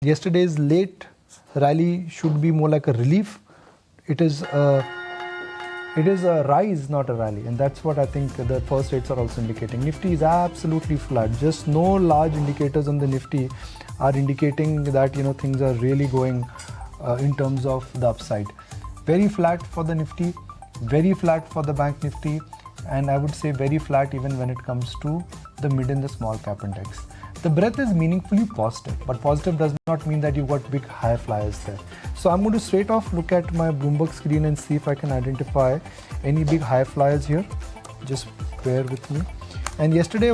Yesterday's late rally should be more like a relief. It is a rise, not a rally, and that's what I think the first rates are also indicating. Nifty is absolutely flat. Just no large indicators on the Nifty are indicating that things are really going in terms of the upside. Very flat for the Nifty, very flat for the Bank Nifty, and I would say very flat even when it comes to the mid and the small cap index. The breadth is meaningfully positive, but positive does not mean that you've got big high flyers there. So I'm going to straight off look at my Bloomberg screen and see if I can identify any big high flyers here. Just bear with me. And yesterday,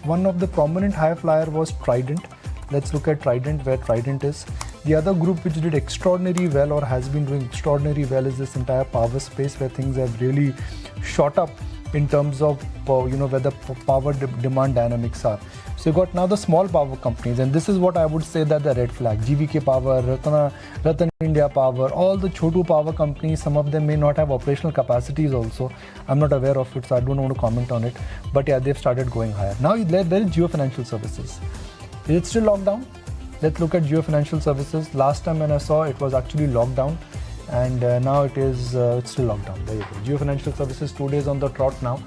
one of the prominent high flyer was Trident. Let's look at Trident, where Trident is. The other group which did extraordinarily well or has been doing extraordinarily well is this entire power space, where things have really shot up in terms of where the power demand dynamics are. So you got now the small power companies, and this is what I would say that the red flag. GVK Power, Ratan India Power, all the Chotu power companies, some of them may not have operational capacities also. I'm not aware of it, so I don't want to comment on it. But yeah, they've started going higher. Now there is Jio Financial Services. Is it still locked down? Let's look at Jio Financial Services. Last time when I saw it was actually locked down, and now it's still locked down. There you go. Jio Financial Services 2 days on the trot now.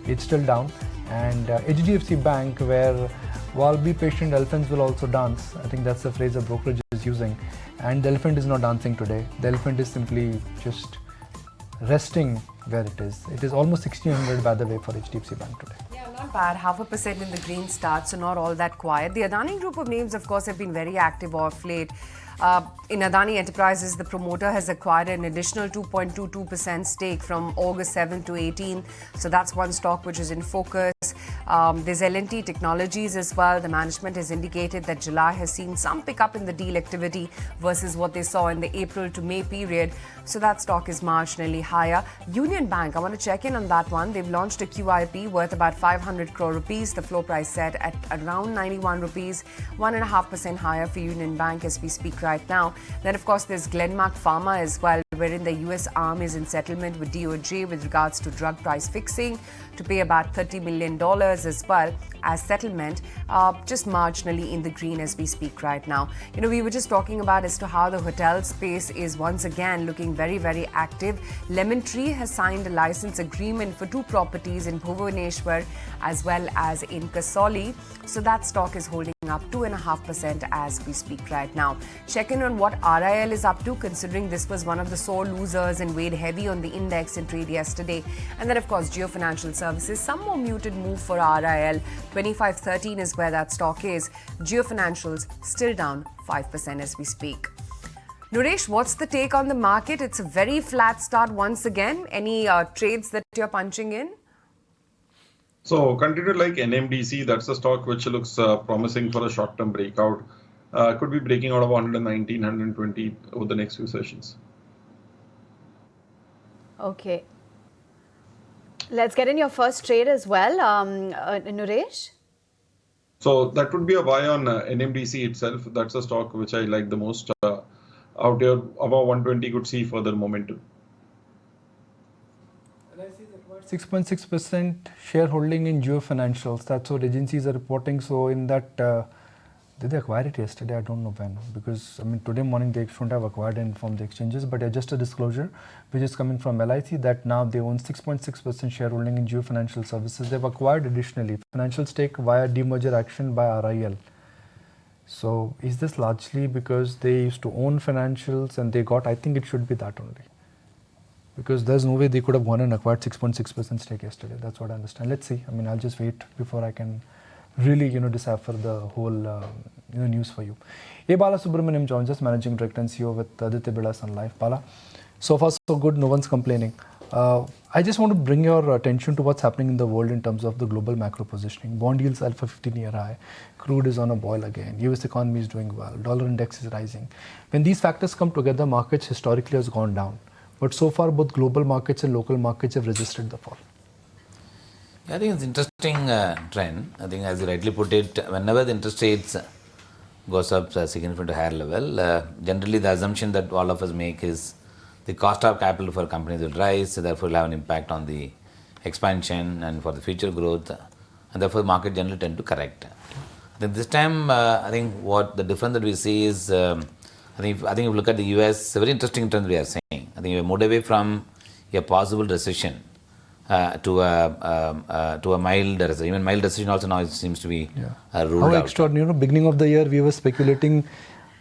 It's still down. And HDFC Bank, where while be patient, elephants will also dance. I think that's the phrase the brokerage is using. And the elephant is not dancing today. The elephant is simply just resting where it is. It is almost 1600 by the way for HDFC Bank today. Yeah, not bad. 0.5% in the green start, so not all that quiet. The Adani group of names, of course, have been very active off late. In Adani Enterprises, the promoter has acquired an additional 2.22% stake from August 7 to 18. So that's one stock which is in focus. There's L&T Technologies as well. The management has indicated that July has seen some pickup in the deal activity versus what they saw in the April to May period. So that stock is marginally higher. Union Bank, I want to check in on that one. They've launched a QIP worth about 500 crore rupees. The floor price set at around 91 rupees, 1.5% higher for Union Bank as we speak right now. Then, of course, there's Glenmark Pharma as well, wherein the US arm is in settlement with DOJ with regards to drug price fixing to pay about $30 million as well as settlement, just marginally in the green as we speak right now. We were just talking about as to how the hotel space is once again looking very, very active. Lemon Tree has signed a license agreement for 2 properties in Bhubaneswar as well as in Kasoli. So that stock is holding up 2.5% as we speak right now. Check in on what RIL is up to, considering this was one of the sore losers and weighed heavy on the index in trade yesterday. And then, of course, Jio Financial Services, some more muted move for RIL. 25.13 is where that stock is. Jio Financials still down 5% as we speak. Nuresh, what's the take on the market? It's a very flat start once again. Any trades that you're punching in? So continue like NMDC, that's a stock which looks promising for a short-term breakout. Could be breaking out of 119, 120 over the next few sessions. Okay. Let's get in your first trade as well, Nuresh. So that would be a buy on NMDC itself. That's a stock which I like the most. Out here above 120 could see further momentum. 6.6% shareholding in Jio Financials. That's what agencies are reporting. So in that, did they acquire it yesterday? I don't know when, because today morning they shouldn't have acquired it from the exchanges. But just a disclosure, which is coming from LIC, that now they own 6.6% shareholding in Jio Financial Services. They've acquired additionally financial stake via demerger action by RIL. So is this largely because they used to own financials and they got? I think it should be that only. Because there's no way they could have gone and acquired 6.6% stake yesterday. That's what I understand. Let's see. I'll just wait before I can really, decipher the whole, news for you. A. Bala Subramaniam joins us, Managing Director and CEO with Aditya Birla Sun Life. Bala, so far so good. No one's complaining. I just want to bring your attention to what's happening in the world in terms of the global macro positioning. Bond yields are for 15-year high. Crude is on a boil again. US economy is doing well. Dollar index is rising. When these factors come together, markets historically has gone down. But so far, both global markets and local markets have resisted the fall. I think it's an interesting trend. I think, as you rightly put it, whenever the interest rates goes up a significantly higher level, generally the assumption that all of us make is the cost of capital for companies will rise, so therefore will have an impact on the expansion and for the future growth, and therefore the market generally tend to correct. Then this time, I think what the difference that we see is, I think if you look at the US, a very interesting trend we are seeing. I think we moved away from a possible recession to a mild recession. Even mild recession also now it seems to be ruled How out. extraordinary. Beginning of the year, we were speculating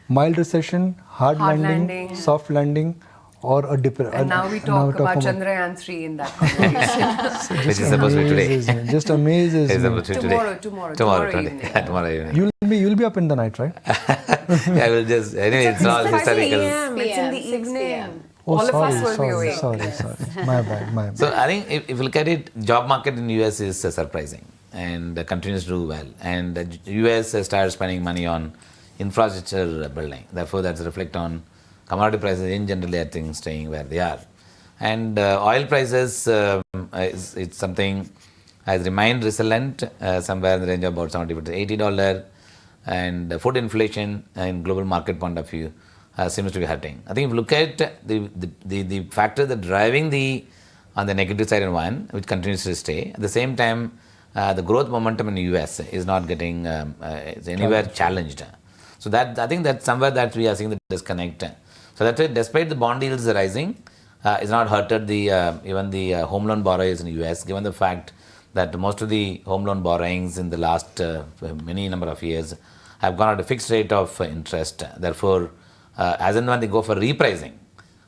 mild recession, hard landing, soft landing, or a dip. And now we talk about Chandrayaan 3 in that conversation. Which is supposed to be today. Just amazes It's me. supposed to be today. Tomorrow today. evening. Tomorrow evening. You'll be up in the night, right? I will just, anyway, it's all It's 5 historical. a.m. It's in the 6 evening. p.m. Oh, All of us will be awake. sorry. My bad. So I think if you look at it, job market in US is surprising and continues to do well. And the US has started spending money on infrastructure building. Therefore, that's reflect on commodity prices in general, I think, staying where they are. And oil prices, it's something has remained resilient, somewhere in the range of about $70 to $80. And food inflation in global market point of view seems to be hurting. I think if you look at the factor that driving on the negative side in one, which continues to stay. At the same time, the growth momentum in the US is not getting anywhere challenged. So that I think that's somewhere that we are seeing the disconnect. So that's why despite the bond yields rising, it's not hurted even the home loan borrowers in the US, given the fact that most of the home loan borrowings in the last many number of years have gone at a fixed rate of interest. Therefore, as and when they go for repricing,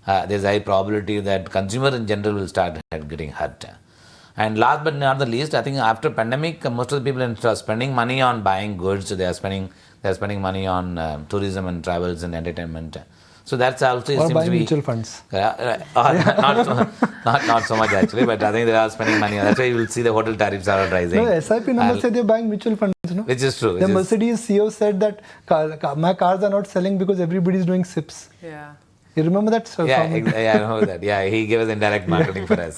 there's a high probability that consumer in general will start getting hurt. And last but not the least, I think after pandemic, most of the people instead of spending money on buying goods, they are spending money on tourism and travels and entertainment. So that's also Or seems buying to be mutual funds. not so much actually, but I think they are spending money. That's why you will see the hotel tariffs are rising. No, SIP numbers say they're buying mutual funds, no? Which is true. The Mercedes CEO said that my cars are not selling because everybody's doing SIPs. Yeah. You remember that? I know that. Yeah, he gave us indirect marketing for us.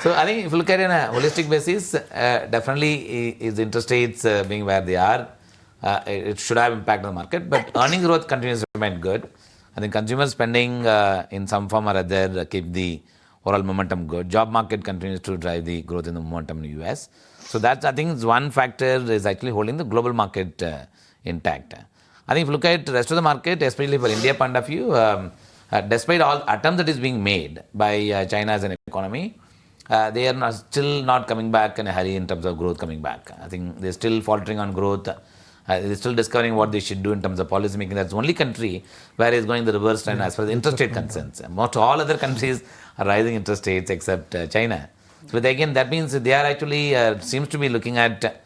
So I think if you look at it on a holistic basis, definitely is interest rates being where they are, it should have impact on the market. But earning growth continues to remain good. I think consumer spending in some form or other keep the overall momentum good. Job market continues to drive the growth in the momentum in the US. So that's, I think, is one factor is actually holding the global market intact. I think if you look at the rest of the market, especially for India point of view, despite all attempts that is being made by China as an economy, they are still not coming back in a hurry in terms of growth coming back. I think they're still faltering on growth. They're still discovering what they should do in terms of policy making. That's the only country where it's going the reverse trend as far as interest rate concerns. Most all other countries are rising interest rates except China. But again, that means they are actually seems to be looking at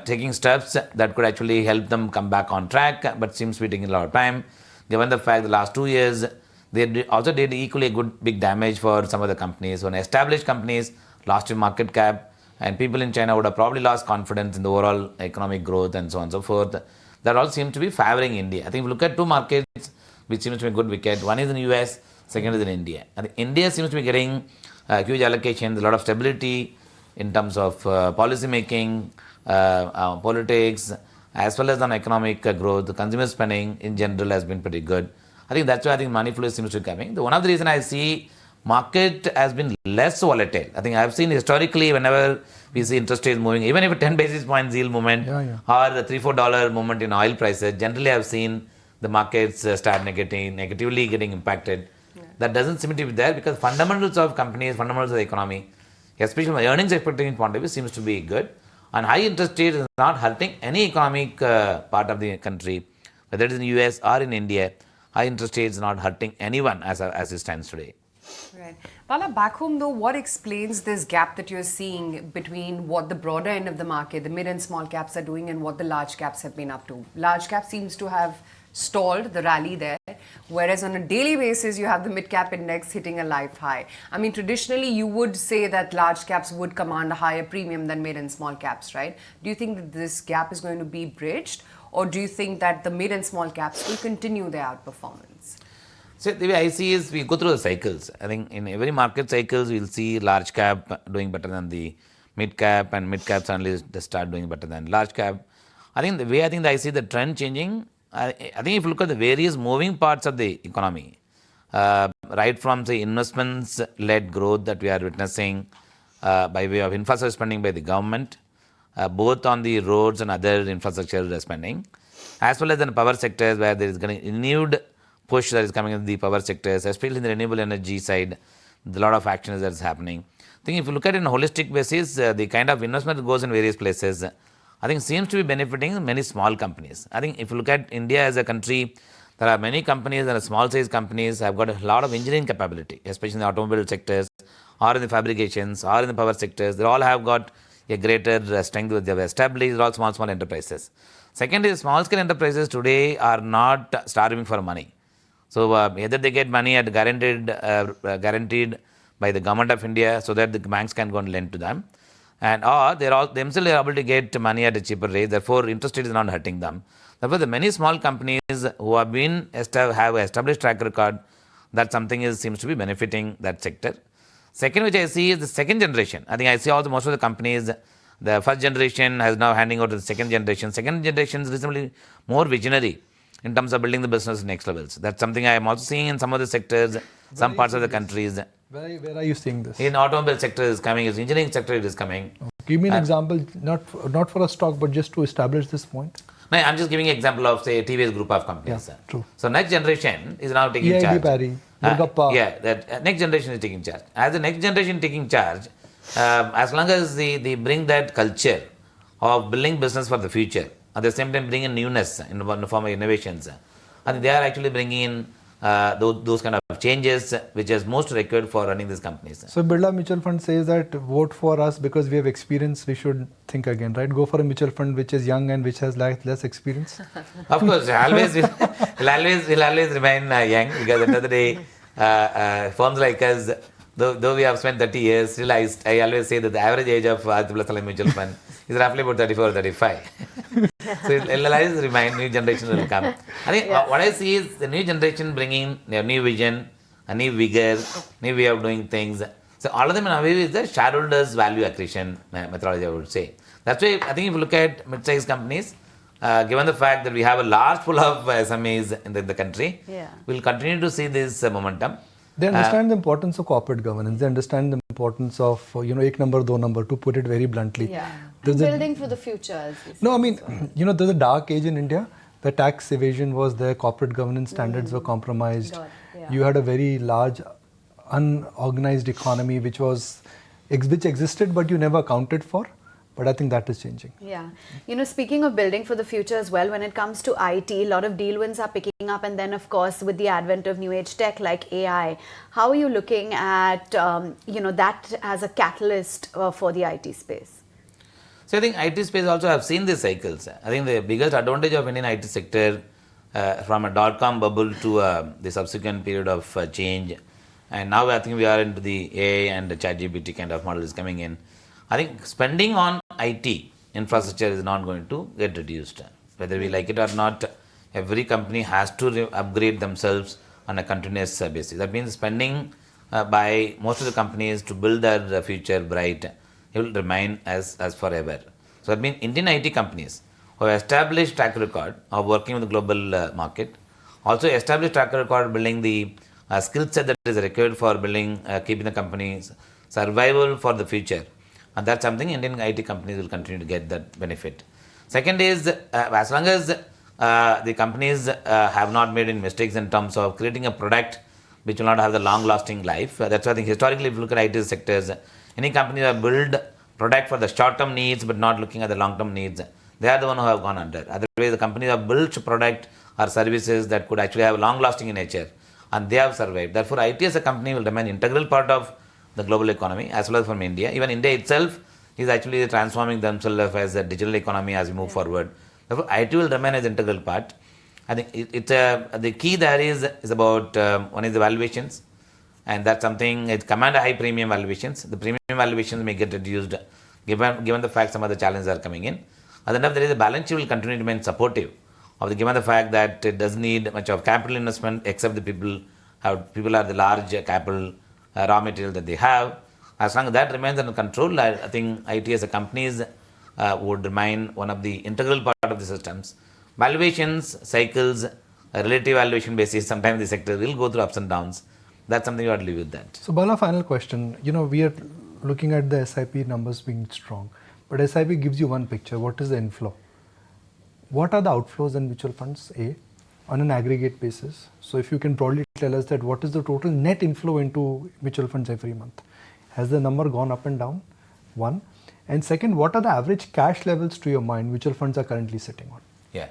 taking steps that could actually help them come back on track, but seems to be taking a lot of time. Given the fact the last 2 years, they also did equally good big damage for some of the companies. When established companies lost in market cap, and people in China would have probably lost confidence in the overall economic growth and so on and so forth. That all seems to be favoring India. I think if you look at two markets which seems to be a good wicket, one is in the US, second is in India. And India seems to be getting huge allocations, a lot of stability in terms of policy making, politics, as well as on economic growth. The consumer spending in general has been pretty good. I think that's why I think money flow seems to be coming. One of the reasons I see market has been less volatile. I think I've seen historically whenever we see interest rates moving, even if a 10 basis points yield movement or the $3-4 movement in oil prices, generally I've seen the markets start negatively getting impacted. Yeah. That doesn't seem to be there because fundamentals of companies, fundamentals of the economy, especially from the earnings expectation point of view, seems to be good. And high interest rates is not hurting any economic part of the country, whether it is in the US or in India. High interest rates are not hurting anyone as it stands today. Right. Bala, back home though, what explains this gap that you're seeing between what the broader end of the market, the mid and small caps are doing and what the large caps have been up to? Large cap seems to have stalled the rally there, whereas on a daily basis you have the mid cap index hitting a life high. I mean, traditionally you would say that large caps would command a higher premium than mid and small caps, right? Do you think that this gap is going to be bridged, or do you think that the mid and small caps will continue their outperformance? So the way I see is we go through the cycles. I think in every market cycles we'll see large cap doing better than the mid cap, and mid cap suddenly start doing better than large cap. I think the way I see the trend changing, I think if you look at the various moving parts of the economy, right from the investments-led growth that we are witnessing by way of infrastructure spending by the government, both on the roads and other infrastructure spending, as well as in power sectors where there is going to renewed push that is coming in the power sectors, especially in the renewable energy side. A lot of action that is happening. I think if you look at it on a holistic basis, the kind of investment that goes in various places, I think seems to be benefiting many small companies. I think if you look at India as a country, there are many companies that are small size companies have got a lot of engineering capability, especially in the automobile sectors or in the fabrications or in the power sectors. They all have got a greater strength that they have established. They're all small enterprises. Second is small scale enterprises today are not starving for money. So either they get money at guaranteed by the government of India so that the banks can go and lend to them, and or they are all themselves able to get money at a cheaper rate. Therefore, interest rate is not hurting them. Therefore, the many small companies who have established track record, that something seems to be benefiting that sector. Second, which I see is the second generation. I think I see also most of the companies, the first generation has now handing over to the second generation. Second generation is reasonably more visionary in terms of building the business next levels. That's something I am also seeing in some of the sectors, some parts of the countries. Where are you seeing this? In automobile sector is coming, in engineering sector it is coming. Give me an example, not for a stock, but just to establish this point. No, I'm just giving an example of, say, TVS group of companies. Yeah, true. So next generation is now taking EIB charge. Parry, Durgappa. Yeah, that next generation is taking charge. As the next generation taking charge, as long as they bring that culture of building business for the future, at the same time bring in newness in the form of innovations, I think they are actually bringing in those kind of changes which is most required for running these companies. So Birla Mutual Fund says that vote for us because we have experience, we should think again, right? Go for a mutual fund which is young and which has less experience. Of course, will always remain young, because at the end of the day, firms like us, though we have spent 30 years, still I always say that the average age of Aditya Mutual Fund is roughly about 34 or 35. So it will always remain, new generation will come. I think what I see is the new generation bringing a new vision, a new vigor, new way of doing things. So all of them in a way is the shareholders value accretion methodology, I would say. That's why I think if you look at mid-sized companies, given the fact that we have a large pool of SMEs in the country, we'll continue to see this momentum. They understand the importance of corporate governance. They understand the importance of, ek number, do number, to put it very bluntly. Yeah. Building for the future, as you say. No, I mean, there's a dark age in India. The tax evasion was there, corporate governance standards were compromised. You had a very large, unorganized economy which existed but you never accounted for. But I think that is changing. Yeah. Speaking of building for the future as well, when it comes to IT, a lot of deal wins are picking up. And then, of course, with the advent of new age tech like AI, how are you looking at, that as a catalyst for the IT space? So I think IT space also have seen these cycles. I think the biggest advantage of Indian IT sector from a dot-com bubble to the subsequent period of change, and now I think we are into the AI and the ChatGPT kind of model is coming in. I think spending on IT infrastructure is not going to get reduced. Whether we like it or not, every company has to upgrade themselves on a continuous basis. That means spending by most of the companies to build their future bright, it will remain as forever. So that means Indian IT companies who have established track record of working with the global market, also established track record building the skill set that is required for building, keeping the company's survival for the future. And that's something Indian IT companies will continue to get that benefit. Second is, as long as the companies have not made any mistakes in terms of creating a product which will not have the long-lasting life. That's why I think historically, if you look at IT sectors, any company that build product for the short-term needs but not looking at the long-term needs, they are the one who have gone under. Otherwise, the companies have built product or services that could actually have long-lasting in nature, and they have survived. Therefore, IT as a company will remain an integral part of the global economy as well as from India. Even India itself is actually transforming themselves as a digital economy as we move forward. Therefore, IT will remain as an integral part. I think the key there is about one is the valuations, and that's something it command a high premium valuations. The premium valuations may get reduced given the fact some of the challenges are coming in. At the end of the day, the balance sheet will continue to remain supportive given the fact that it doesn't need much of capital investment except the people are the large capital raw material that they have. As long as that remains under control, I think IT as a companies would remain one of the integral part of the systems. Valuations, cycles, relative valuation basis, sometimes the sector will go through ups and downs. That's something you have to live with that. So Bala, final question. We are looking at the SIP numbers being strong. But SIP gives you one picture. What is the inflow? What are the outflows in mutual funds? A, on an aggregate basis. So if you can broadly tell us that what is the total net inflow into mutual funds every month? Has the number gone up and down? One. And second, what are the average cash levels to your mind mutual funds are currently sitting on? Yeah.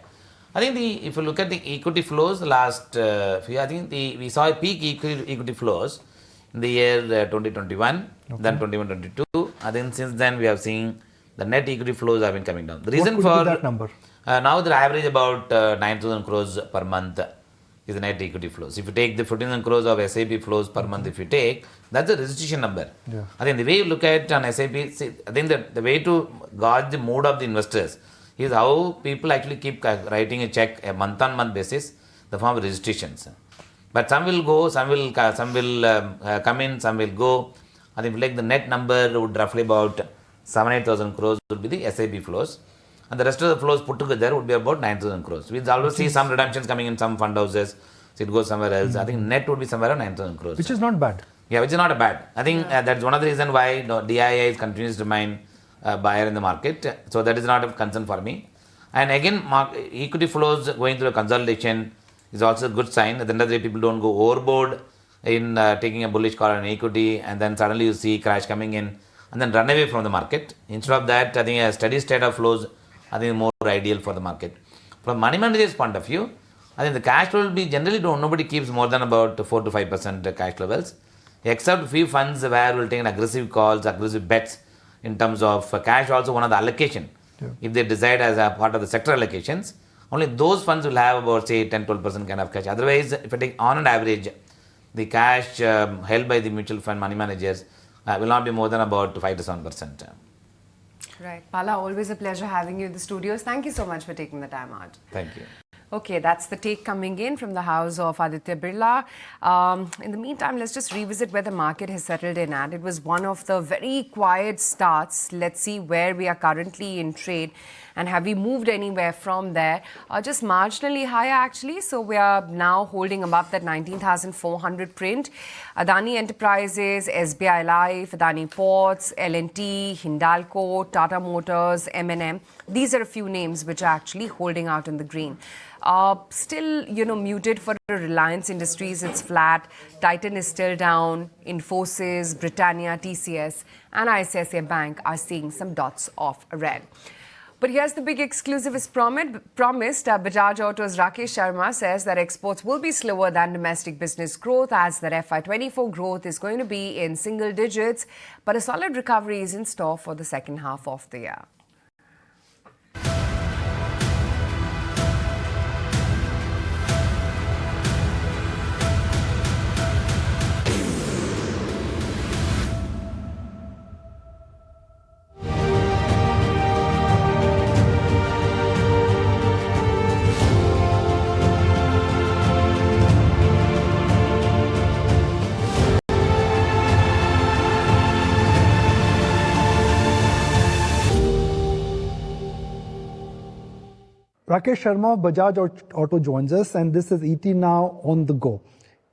I think if you look at the equity flows, we saw a peak equity flows in the year 2021, then 21-22. I think since then we have seen the net equity flows have been coming down. The reason what could be that number? Now they average about 9,000 crores per month is the net equity flows. If you take the 14,000 crores of SIP flows per month, if you take, that's a registration number. Yeah. I think the way you look at an SIP, I think the way to gauge the mood of the investors is how people actually keep writing a check a month-on-month basis, the form of registrations. But some will go, some will come in, some will go. I think like the net number would roughly about 7,000-8,000 crores would be the SIP flows. And the rest of the flows put together would be about 9,000 crores. We always see some redemptions coming in some fund houses, so it goes somewhere else. I think net would be somewhere around 9,000 crores. Which is not bad. Yeah, which is not bad. I think that's one of the reasons why DII continues to remain buyer in the market. So that is not a concern for me. And again, equity flows going through a consolidation is also a good sign. At the end of the day, people don't go overboard in taking a bullish call on equity, and then suddenly you see crash coming in and then run away from the market. Instead of that, I think a steady state of flows I think is more ideal for the market. From money manager's point of view, I think the cash flow will be generally nobody keeps more than about 4 to 5% cash levels, except few funds where we'll take aggressive calls, aggressive bets in terms of cash, also one of the allocation. Yeah. If they decide as a part of the sector allocations, only those funds will have about say 10-12% kind of cash. Otherwise, if I take on an average, the cash held by the mutual fund money managers will not be more than about 5 to 7%. Right. Pala, always a pleasure having you in the studios. Thank you so much for taking the time out. Thank you. Okay, that's the take coming in from the house of Aditya Birla. In the meantime, let's just revisit where the market has settled in at. It was one of the very quiet starts. Let's see where we are currently in trade. And have we moved anywhere from there? Just marginally higher actually. So we are now holding above that 19,400 print. Adani Enterprises, SBI Life, Adani Ports, L&T, Hindalco, Tata Motors, M&M. These are a few names which are actually holding out in the green. Still, muted for Reliance Industries, it's flat. Titan is still down. Infosys, Britannia, TCS and ICICI Bank are seeing some dots of red. But here's the big exclusive as promised. Bajaj Auto's Rakesh Sharma says that exports will be slower than domestic business growth, as that FY24 growth is going to be in single digits, but a solid recovery is in store for the second half of the year. Rakesh Sharma of Bajaj Auto joins us, and this is ET Now on the go.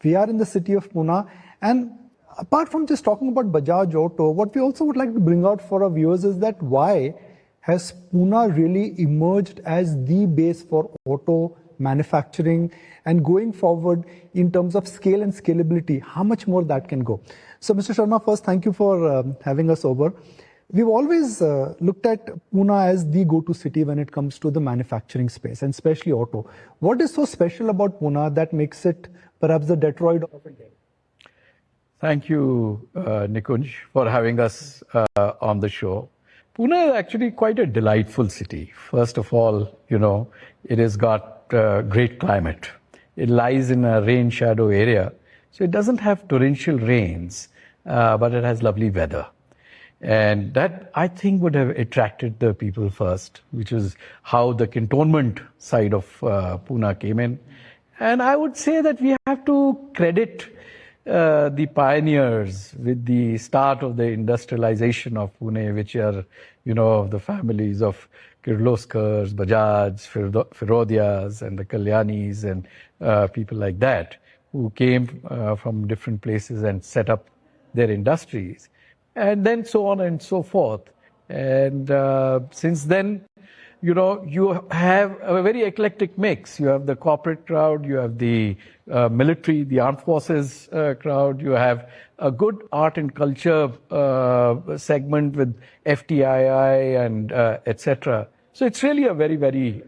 We are in the city of Pune, and apart from just talking about Bajaj Auto, what we also would like to bring out for our viewers is that why has Pune really emerged as the base for auto manufacturing, and going forward in terms of scale and scalability, how much more that can go. So Mr. Sharma, first, thank you for having us over. We've always looked at Pune as the go-to city when it comes to the manufacturing space, and especially auto. What is so special about Pune that makes it perhaps the Detroit of India? Thank you, Nikunj, for having us on the show. Pune is actually quite a delightful city. First of all, it has got great climate. It lies in a rain shadow area, so it doesn't have torrential rains, but it has lovely weather. And that, I think, would have attracted the people first, which is how the cantonment side of Pune came in. And I would say that we have to credit the pioneers with the start of the industrialization of Pune, which are, the families of Kirloskars, Bajaj, Firodias, and the Kalyanis, and people like that, who came from different places and set up their industries. And then so on and so forth. And since then, you have a very eclectic mix. You have the corporate crowd, you have the military, the armed forces crowd, you have a good art and culture segment with FTII and etc. So it's really a very, very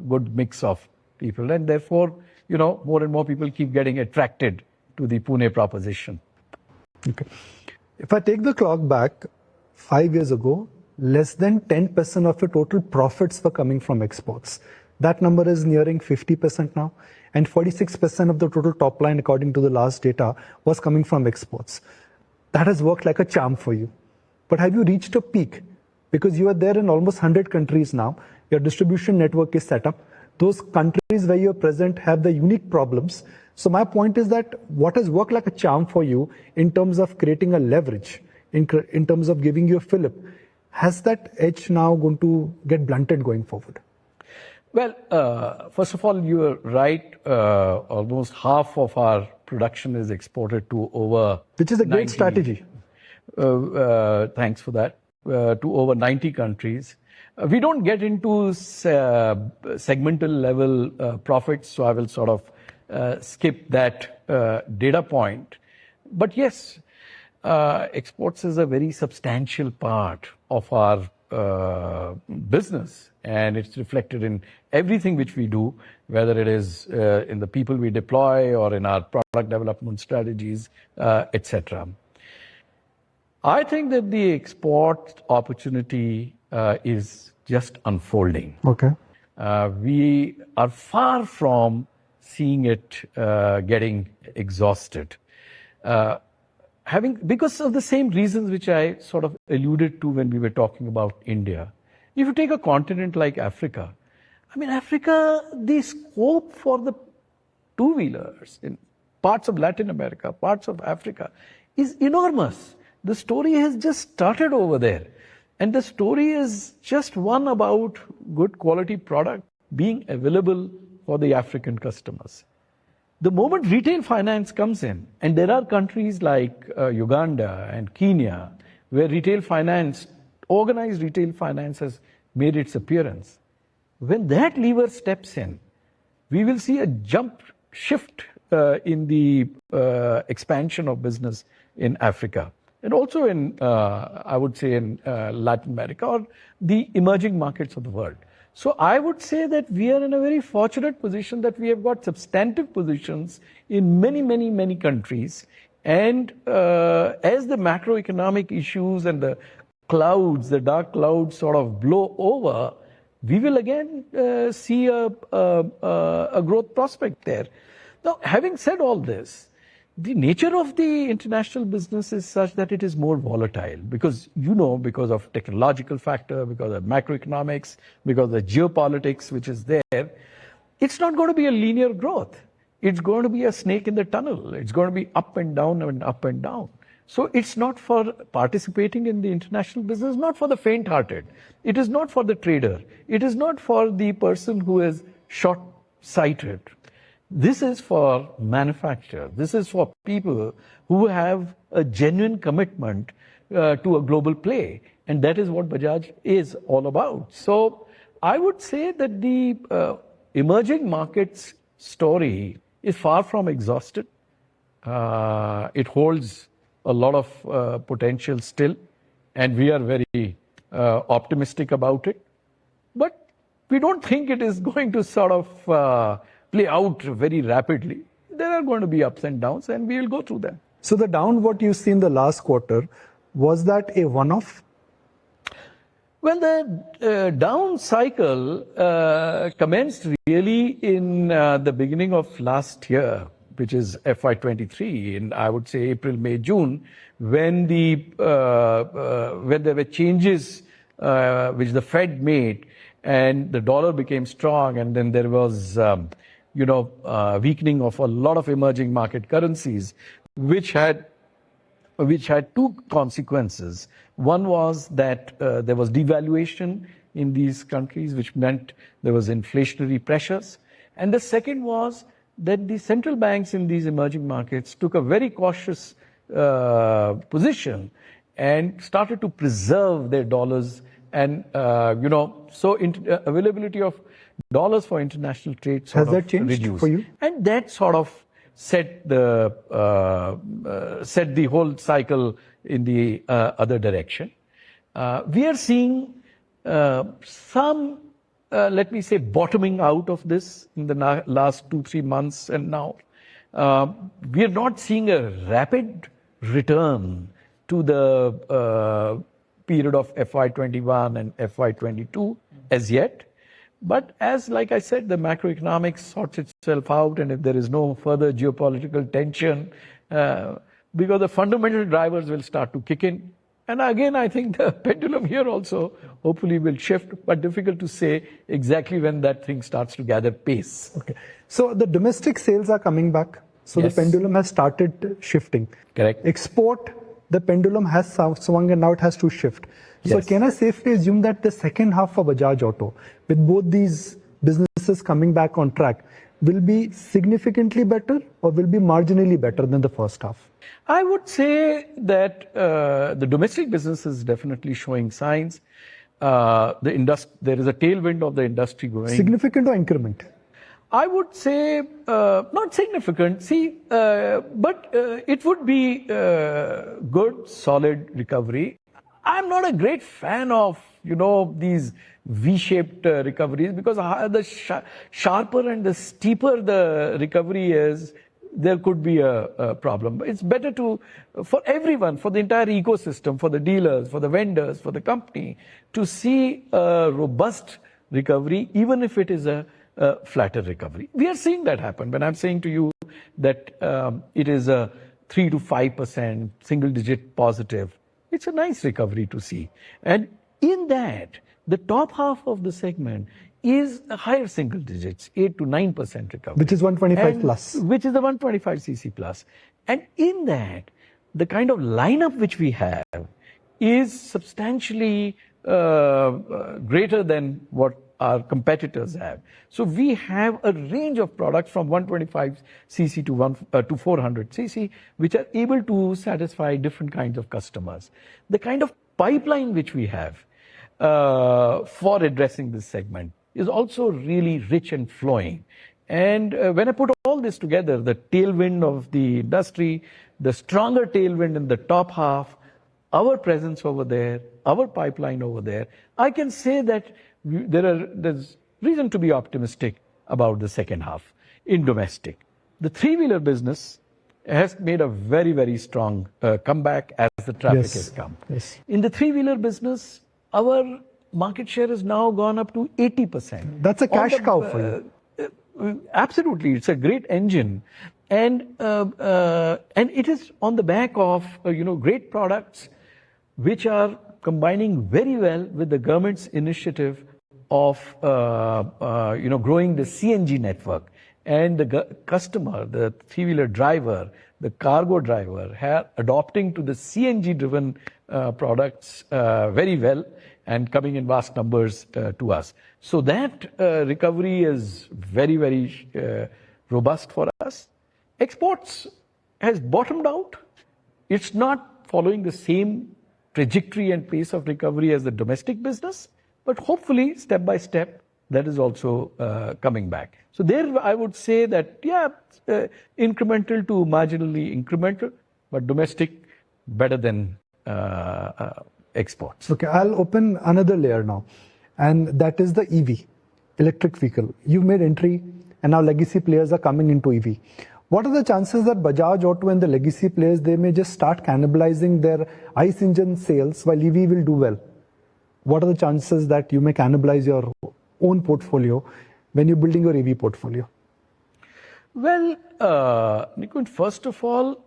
good mix of people. And therefore, more and more people keep getting attracted to the Pune proposition. Okay. If I take the clock back 5 years ago, less than 10% of your total profits were coming from exports. That number is nearing 50% now, and 46% of the total top line, according to the last data, was coming from exports. That has worked like a charm for you. But have you reached a peak? Because you are there in almost 100 countries now. Your distribution network is set up. Those countries where you're present have the unique problems. So my point is that what has worked like a charm for you in terms of creating a leverage, in terms of giving you a fillip, has that edge now going to get blunted going forward? Well, first of all, you're right. Almost half of our production is exported to over... Which is a great strategy. Thanks for that. To over 90 countries. We don't get into segmental level profits, so I will sort of skip that data point. But yes, exports is a very substantial part of our business, and it's reflected in everything which we do, whether it is in the people we deploy or in our product development strategies, etc. I think that the export opportunity is just unfolding. Okay. We are far from seeing it getting exhausted. Because of the same reasons which I sort of alluded to when we were talking about India. If you take a continent like Africa, Africa, the scope for the two-wheelers in parts of Latin America, parts of Africa is enormous. The story has just started over there. And the story is just one about good quality product being available for the African customers. The moment retail finance comes in, and there are countries like Uganda and Kenya, where organized retail finance has made its appearance. When that lever steps in, we will see a shift in the expansion of business in Africa. And also in, I would say, in Latin America or the emerging markets of the world. So I would say that we are in a very fortunate position that we have got substantive positions in many, many, many countries. And as the macroeconomic issues and the dark clouds sort of blow over, we will again see a growth prospect there. Now, having said all this, the nature of the international business is such that it is more volatile because of technological factor, because of macroeconomics, because of the geopolitics which is there, it's not going to be a linear growth. It's going to be a snake in the tunnel. It's going to be up and down and up and down. So it's not for participating in the international business, not for the faint-hearted. It is not for the trader. It is not for the person who is short-sighted. This is for manufacturers. This is for people who have a genuine commitment to a global play. And that is what Bajaj is all about. So I would say that the emerging markets story is far from exhausted. It holds a lot of potential still. And we are very optimistic about it. But we don't think it is going to sort of play out very rapidly. There are going to be ups and downs, and we will go through them. So the down what you see in the last quarter, was that a one-off? Well, the down cycle commenced really in the beginning of last year, which is FY23, in I would say April, May, June, when when there were changes which the Fed made, and the dollar became strong, and then there was weakening of a lot of emerging market currencies, which had two consequences. One was that there was devaluation in these countries, which meant there was inflationary pressures. And the second was that the central banks in these emerging markets took a very cautious position and started to preserve their dollars. And, so availability of dollars for international trade sort Has of that changed reduced. for you? And that sort of set the whole cycle in the other direction. We are seeing some, let me say, bottoming out of this in the last 2-3 months, and now we are not seeing a rapid return to the period of FY21 and FY22 as yet. But as, like I said, the macroeconomics sorts itself out, and if there is no further geopolitical tension, because the fundamental drivers will start to kick in. And again, I think the pendulum here also hopefully will shift, but difficult to say exactly when that thing starts to gather pace. Okay. So the domestic sales are coming back. So Yes. the pendulum has started shifting. Correct. Export, the pendulum has swung and now it has to shift. So Yes. can I safely assume that the second half for Bajaj Auto, with both these businesses coming back on track, will be significantly better or will be marginally better than the first half? I would say that the domestic business is definitely showing signs. There is a tailwind of the industry going. Significant or increment? I would say not significant. But it would be good, solid recovery. I'm not a great fan of these V-shaped recoveries, because the sharper and the steeper the recovery is, there could be a problem. It's better for everyone, for the entire ecosystem, for the dealers, for the vendors, for the company, to see a robust recovery, even if it is a flatter recovery. We are seeing that happen. When I'm saying to you that it is a 3 to 5% single-digit positive, it's a nice recovery to see. And in that, the top half of the segment is a higher single digits, 8 to 9% recovery. Which is 125 plus. Which is the 125cc plus. And in that, the kind of lineup which we have is substantially greater than what our competitors have. So we have a range of products from 125cc to 400cc, which are able to satisfy different kinds of customers. The kind of pipeline which we have for addressing this segment is also really rich and flowing. And when I put all this together, the tailwind of the industry, the stronger tailwind in the top half, our presence over there, our pipeline over there, I can say that there's reason to be optimistic about the second half in domestic. The three-wheeler business has made a very, very strong comeback as the traffic Yes. has come. Yes. In the three-wheeler business, our market share has now gone up to 80%. That's a cash cow for you. Absolutely, it's a great engine, and it is on the back of great products, which are combining very well with the government's initiative of growing the CNG network, and the customer, the three-wheeler driver, the cargo driver, adopting to the CNG-driven products very well and coming in vast numbers to us. So that recovery is very, very robust for us. Exports has bottomed out. It's not following the same trajectory and pace of recovery as the domestic business, but hopefully, step by step, that is also coming back. So there, I would say that, incremental to marginally incremental, but domestic better than exports. Okay, I'll open another layer now, and that is the EV, electric vehicle. You've made entry, and now legacy players are coming into EV. What are the chances that Bajaj Auto and the legacy players, they may just start cannibalizing their ICE engine sales while EV will do well? What are the chances that you may cannibalize your own portfolio when you're building your EV portfolio? Well, Nikunj, first of all,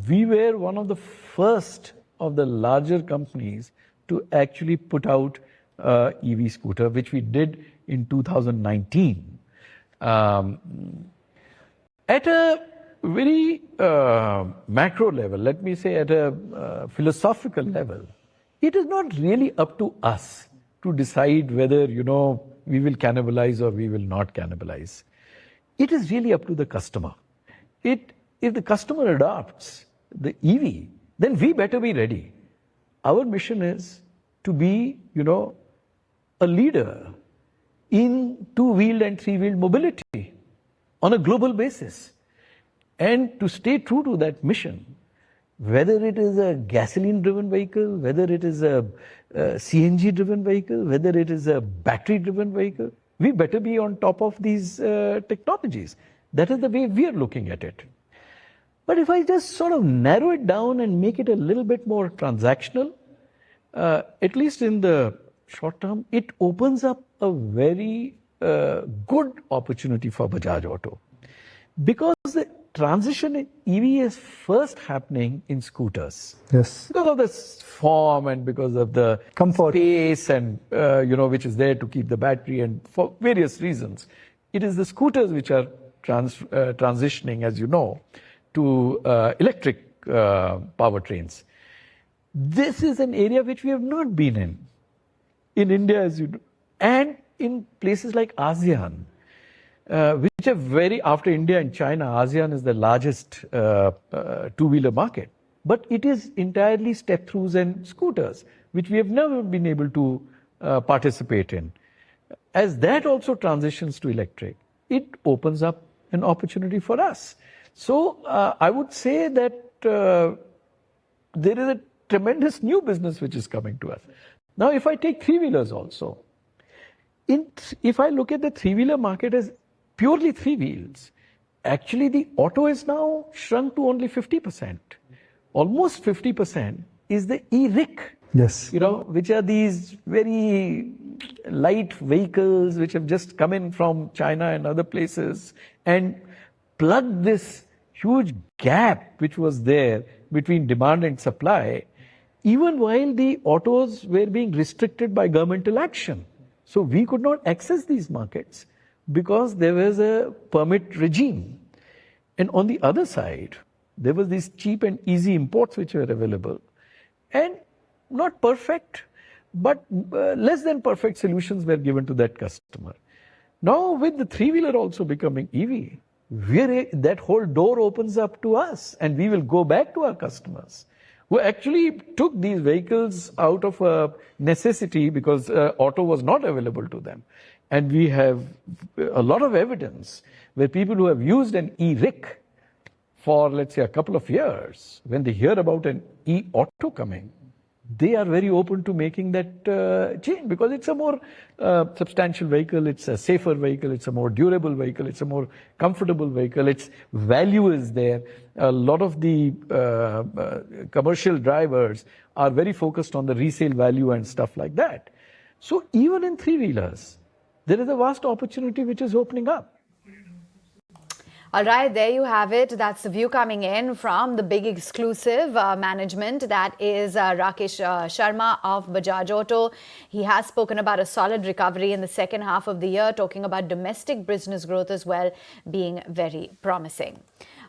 we were one of the first of the larger companies to actually put out EV scooter, which we did in 2019. At a very macro level, let me say at a philosophical level, it is not really up to us to decide whether, we will cannibalize or we will not cannibalize. It is really up to the customer. If the customer adopts the EV, then we better be ready. Our mission is to be, a leader in two-wheeled and three-wheeled mobility on a global basis. And to stay true to that mission, whether it is a gasoline-driven vehicle, whether it is a CNG-driven vehicle, whether it is a battery-driven vehicle, we better be on top of these technologies. That is the way we are looking at it. But if I just sort of narrow it down and make it a little bit more transactional, at least in the short term, it opens up a very good opportunity for Bajaj Auto. Because the transition in EV is first happening in scooters. Yes. Because of the form and because of the Comfort. space and, which is there to keep the battery and for various reasons. It is the scooters which are transitioning, as you know, to electric powertrains. This is an area which we have not been in India, as you know, and in places like ASEAN, which are very, after India and China, ASEAN is the largest two-wheeler market. But it is entirely step-throughs and scooters, which we have never been able to participate in. As that also transitions to electric, it opens up an opportunity for us. So I would say that there is a tremendous new business which is coming to us. Now, if I take three-wheelers also, if I look at the three-wheeler market as purely three wheels, actually the auto is now shrunk to only 50%. Almost 50% is the e-rick. Yes. Which are these very light vehicles which have just come in from China and other places and plugged this huge gap which was there between demand and supply, even while the autos were being restricted by governmental action. So we could not access these markets because there was a permit regime. And on the other side, there was these cheap and easy imports which were available. And not perfect, but less than perfect solutions were given to that customer. Now with the three-wheeler also becoming EV, that whole door opens up to us and we will go back to our customers who actually took these vehicles out of a necessity because auto was not available to them. And we have a lot of evidence where people who have used an e-rick for, let's say, a couple of years, when they hear about an e-auto coming, they are very open to making that change because it's a more substantial vehicle, it's a safer vehicle, it's a more durable vehicle, it's a more comfortable vehicle, its value is there. A lot of the commercial drivers are very focused on the resale value and stuff like that. So even in three-wheelers, there is a vast opportunity which is opening up. All right, there you have it. That's the view coming in from the big exclusive management. That is Rakesh Sharma of Bajaj Auto. He has spoken about a solid recovery in the second half of the year, talking about domestic business growth as well being very promising.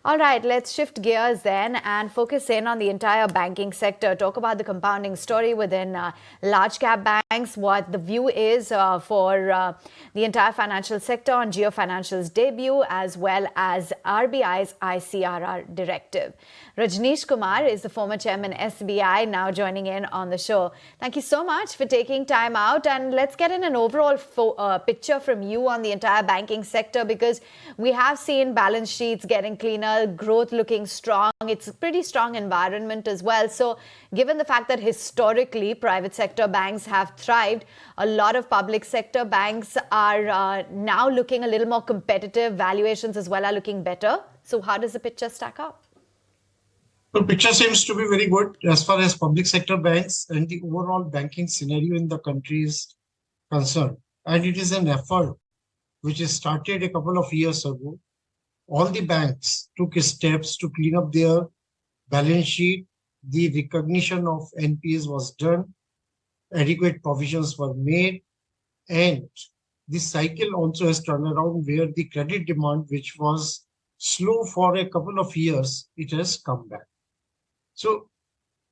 All right, let's shift gears then and focus in on the entire banking sector. Talk about the compounding story within large cap banks, what the view is for the entire financial sector on Jio Financial's debut, as well as RBI's ICRR directive. Rajneesh Kumar is the former chairman SBI, now joining in on the show. Thank you so much for taking time out, and let's get in an overall picture from you on the entire banking sector, because we have seen balance sheets getting cleaner, growth looking strong. It's a pretty strong environment as well. So given the fact that historically private sector banks have thrived, a lot of public sector banks are now looking a little more competitive. Valuations as well are looking better. So how does the picture stack up? The picture seems to be very good as far as public sector banks and the overall banking scenario in the country is concerned. And it is an effort which is started a couple of years ago. All the banks took steps to clean up their balance sheet. The recognition of NPAs was done. Adequate provisions were made. And this cycle also has turned around where the credit demand, which was slow for a couple of years, it has come back. So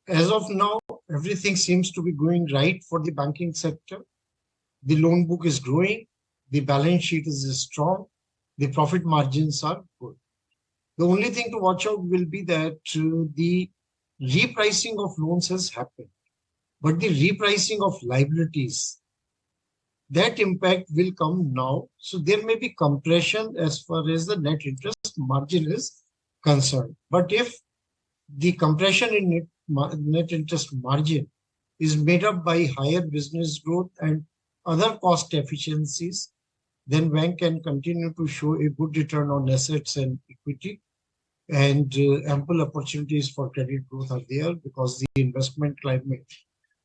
as of now, everything seems to be going right for the banking sector. The loan book is growing. The balance sheet is strong. The profit margins are good. The only thing to watch out will be that the repricing of loans has happened. But the repricing of liabilities, that impact will come now. So there may be compression as far as the net interest margin is concerned. But if the compression in net interest margin is made up by higher business growth and other cost efficiencies, then bank can continue to show a good return on assets and equity, and ample opportunities for credit growth are there because the investment climate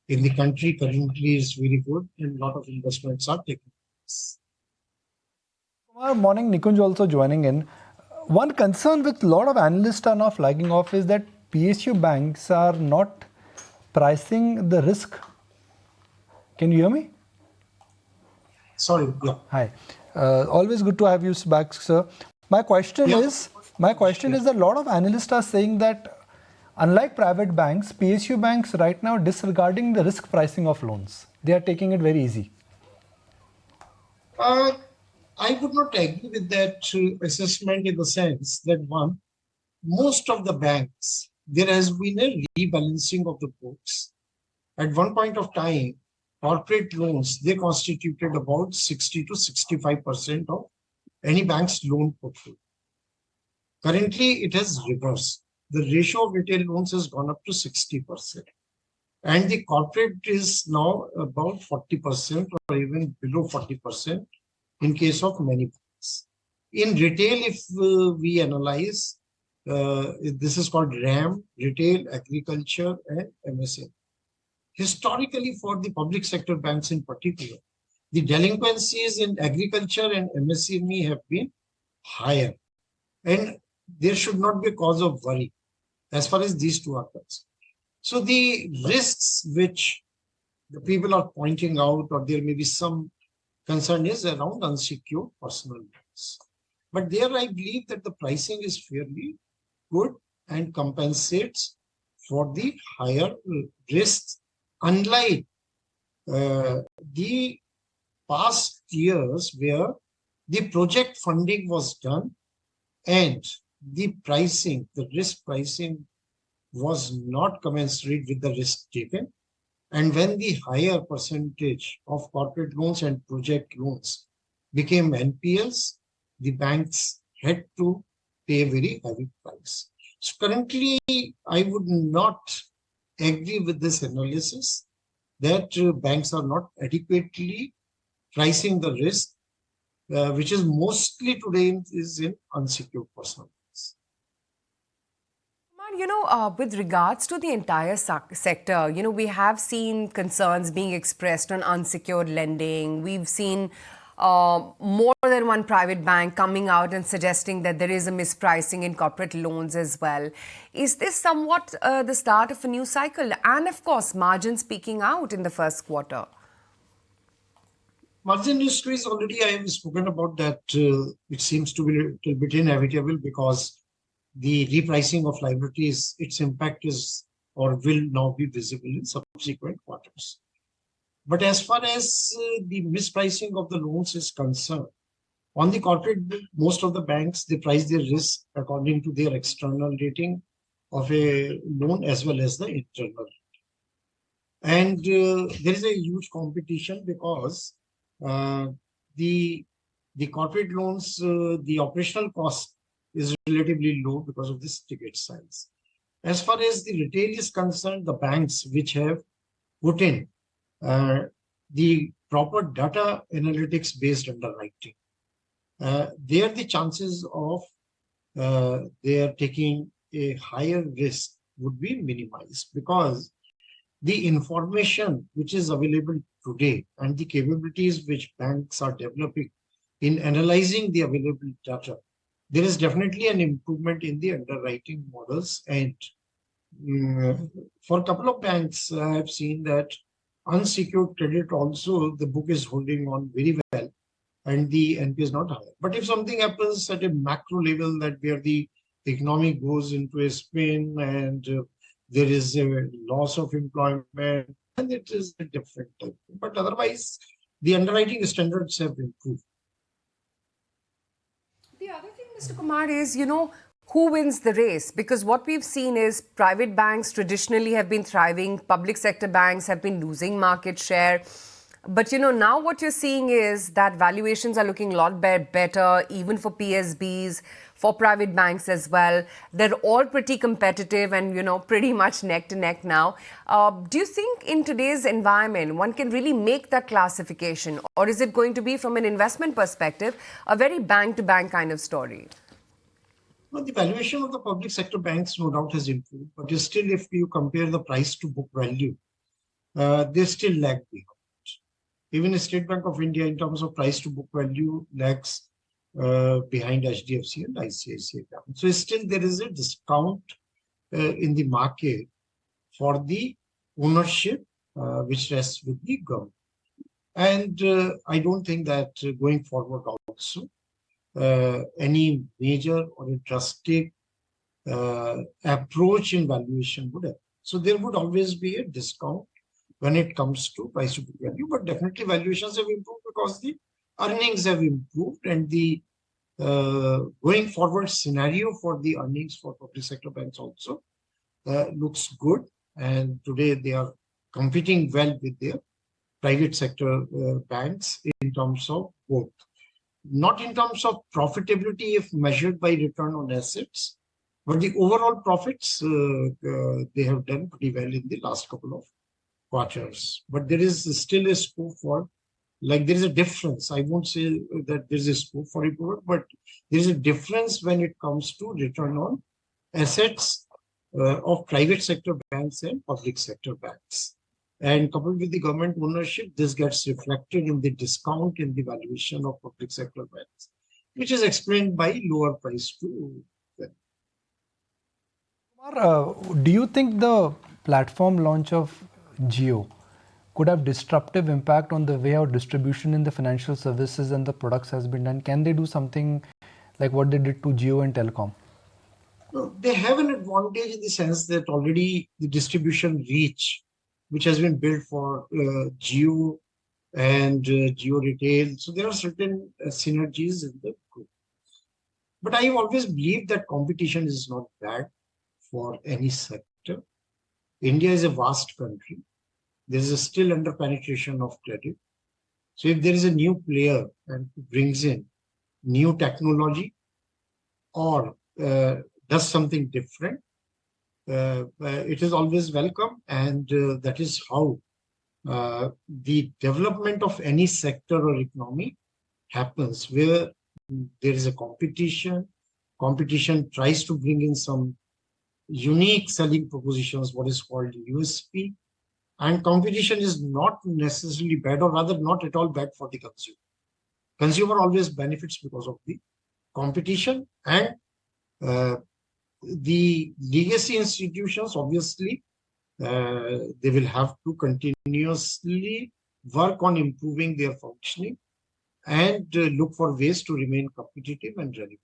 in the country currently is very good and a lot of investments are taking place. Tomorrow morning, Nikunj also joining in. One concern which a lot of analysts are now flagging off is that PSU banks are not pricing the risk. Can you hear me? Sorry, yeah. Hi. Always good to have you back, sir. My question is that a lot of analysts are saying that unlike private banks, PSU banks right now disregarding the risk pricing of loans. They are taking it very easy. I would not agree with that assessment in the sense that one, most of the banks, there has been a rebalancing of the books. At one point of time, corporate loans, they constituted about 60 to 65% of any bank's loan portfolio. Currently, it has reversed. The ratio of retail loans has gone up to 60%. And the corporate is now about 40% or even below 40% in case of many banks. In retail, if we analyze, this is called RAM, retail, agriculture, and MSME. Historically, for the public sector banks in particular, the delinquencies in agriculture and MSME have been higher. And there should not be a cause of worry as far as these two are concerned. So the risks which the people are pointing out, or there may be some concern, is around unsecured personal loans. But there I believe that the pricing is fairly good and compensates for the higher risks, unlike the past years where the project funding was done and the pricing, the risk pricing was not commensurate with the risk taken. And when the higher percentage of corporate loans and project loans became NPLs, the banks had to pay a very heavy price. So currently, I would not agree with this analysis that banks are not adequately pricing the risk, which is mostly today is in unsecured personal loans. With regards to the entire sector, we have seen concerns being expressed on unsecured lending. We've seen more than one private bank coming out and suggesting that there is a mispricing in corporate loans as well. Is this somewhat the start of a new cycle? And of course, margins peaking out in the first quarter. Margin squeeze, already I have spoken about that. It seems to be a little bit inevitable because the repricing of liabilities, its impact is or will now be visible in subsequent quarters. But as far as the mispricing of the loans is concerned, on the corporate book, most of the banks, they price their risk according to their external rating of a loan as well as the internal. And there is a huge competition because the corporate loans, the operational cost is relatively low because of this ticket size. As far as the retail is concerned, the banks which have put in the proper data analytics based underwriting, there the chances of they are taking a higher risk would be minimized because the information which is available today and the capabilities which banks are developing in analyzing the available data, there is definitely an improvement in the underwriting models. And for a couple of banks, I have seen that unsecured credit also, the book is holding on very well and the NP is not higher. But if something happens at a macro level that where the economy goes into a spin and there is a loss of employment, and it is a different type. But otherwise, the underwriting standards have improved. The other thing, Mr. Kumar, is, who wins the race? Because what we've seen is private banks traditionally have been thriving, public sector banks have been losing market share. But now what you're seeing is that valuations are looking a lot better, even for PSBs, for private banks as well. They're all pretty competitive and, pretty much neck to neck now. Do you think in today's environment, one can really make that classification? Or is it going to be, from an investment perspective, a very bank-to-bank kind of story? Well, the valuation of the public sector banks no doubt has improved, but still, if you compare the price to book value, they still lag behind. Even the State Bank of India, in terms of price to book value, lags behind HDFC and ICICI Bank. So still there is a discount in the market for the ownership which rests with the government. And I don't think that going forward also any major or a drastic approach in valuation would happen. So there would always be a discount when it comes to price to book value, but definitely valuations have improved because the earnings have improved, and the going forward scenario for the earnings for public sector banks also looks good. And today they are competing well with their private sector banks in terms of both. Not in terms of profitability if measured by return on assets, but the overall profits they have done pretty well in the last couple of quarters. But there is still a scope for, there is a difference. I won't say that there is a scope for improvement, but there is a difference when it comes to return on assets of private sector banks and public sector banks. And coupled with the government ownership, this gets reflected in the discount in the valuation of public sector banks, which is explained by lower price to them. Do you think the platform launch of Jio could have disruptive impact on the way how distribution in the financial services and the products has been done? Can they do something like what they did to Jio and Telecom? No, they have an advantage in the sense that already the distribution reach, which has been built for Jio and Jio Retail. So there are certain synergies in the group. But I have always believed that competition is not bad for any sector. India is a vast country. There is a still under penetration of credit. So if there is a new player and brings in new technology or does something different, it is always welcome, and that is how the development of any sector or economy happens, where there is a competition. Competition tries to bring in some unique selling propositions, what is called USP, and competition is not necessarily bad, or rather not at all bad for the consumer. Consumer always benefits because of the competition, and the legacy institutions, obviously, they will have to continuously work on improving their functioning and look for ways to remain competitive and relevant.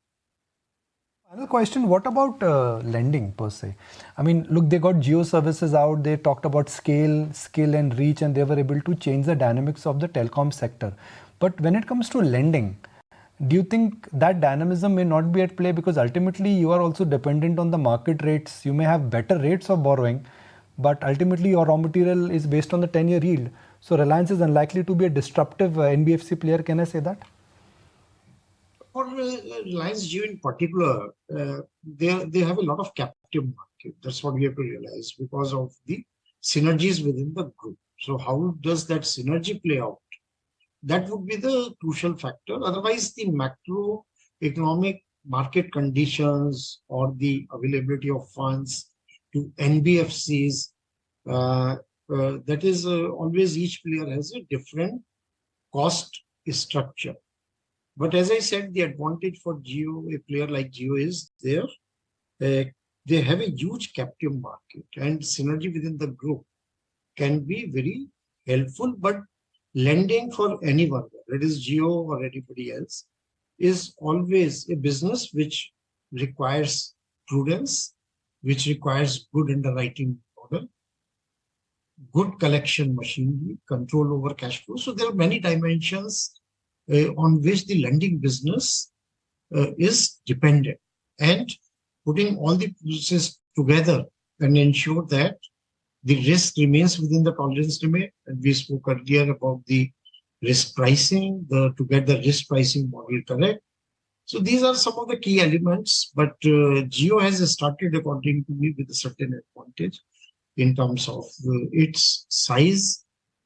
Final question, what about lending per se? I mean, look, they got Jio services out, they talked about scale, skill and reach, and they were able to change the dynamics of the telecom sector. But when it comes to lending, do you think that dynamism may not be at play, because ultimately you are also dependent on the market rates? You may have better rates of borrowing, but ultimately your raw material is based on the 10-year yield. So Reliance is unlikely to be a disruptive NBFC player. Can I say that? For Reliance Jio in particular, they have a lot of captive market. That's what we have to realize, because of the synergies within the group. So how does that synergy play out? That would be the crucial factor. Otherwise, the macroeconomic market conditions or the availability of funds to NBFCs, that is always each player has a different cost structure. But as I said, the advantage for Jio, a player like Jio, is they have a huge captive market, and synergy within the group can be very helpful. But lending for anyone, whether it is Jio or anybody else, is always a business which requires prudence, which requires good underwriting model, good collection machinery, control over cash flow. So there are many dimensions on which the lending business is dependent. And putting all the pieces together and ensure that the risk remains within the tolerance limit. And we spoke earlier about the risk pricing, to get the risk pricing model correct. So these are some of the key elements, but Jio has started, according to me, with a certain advantage in terms of its size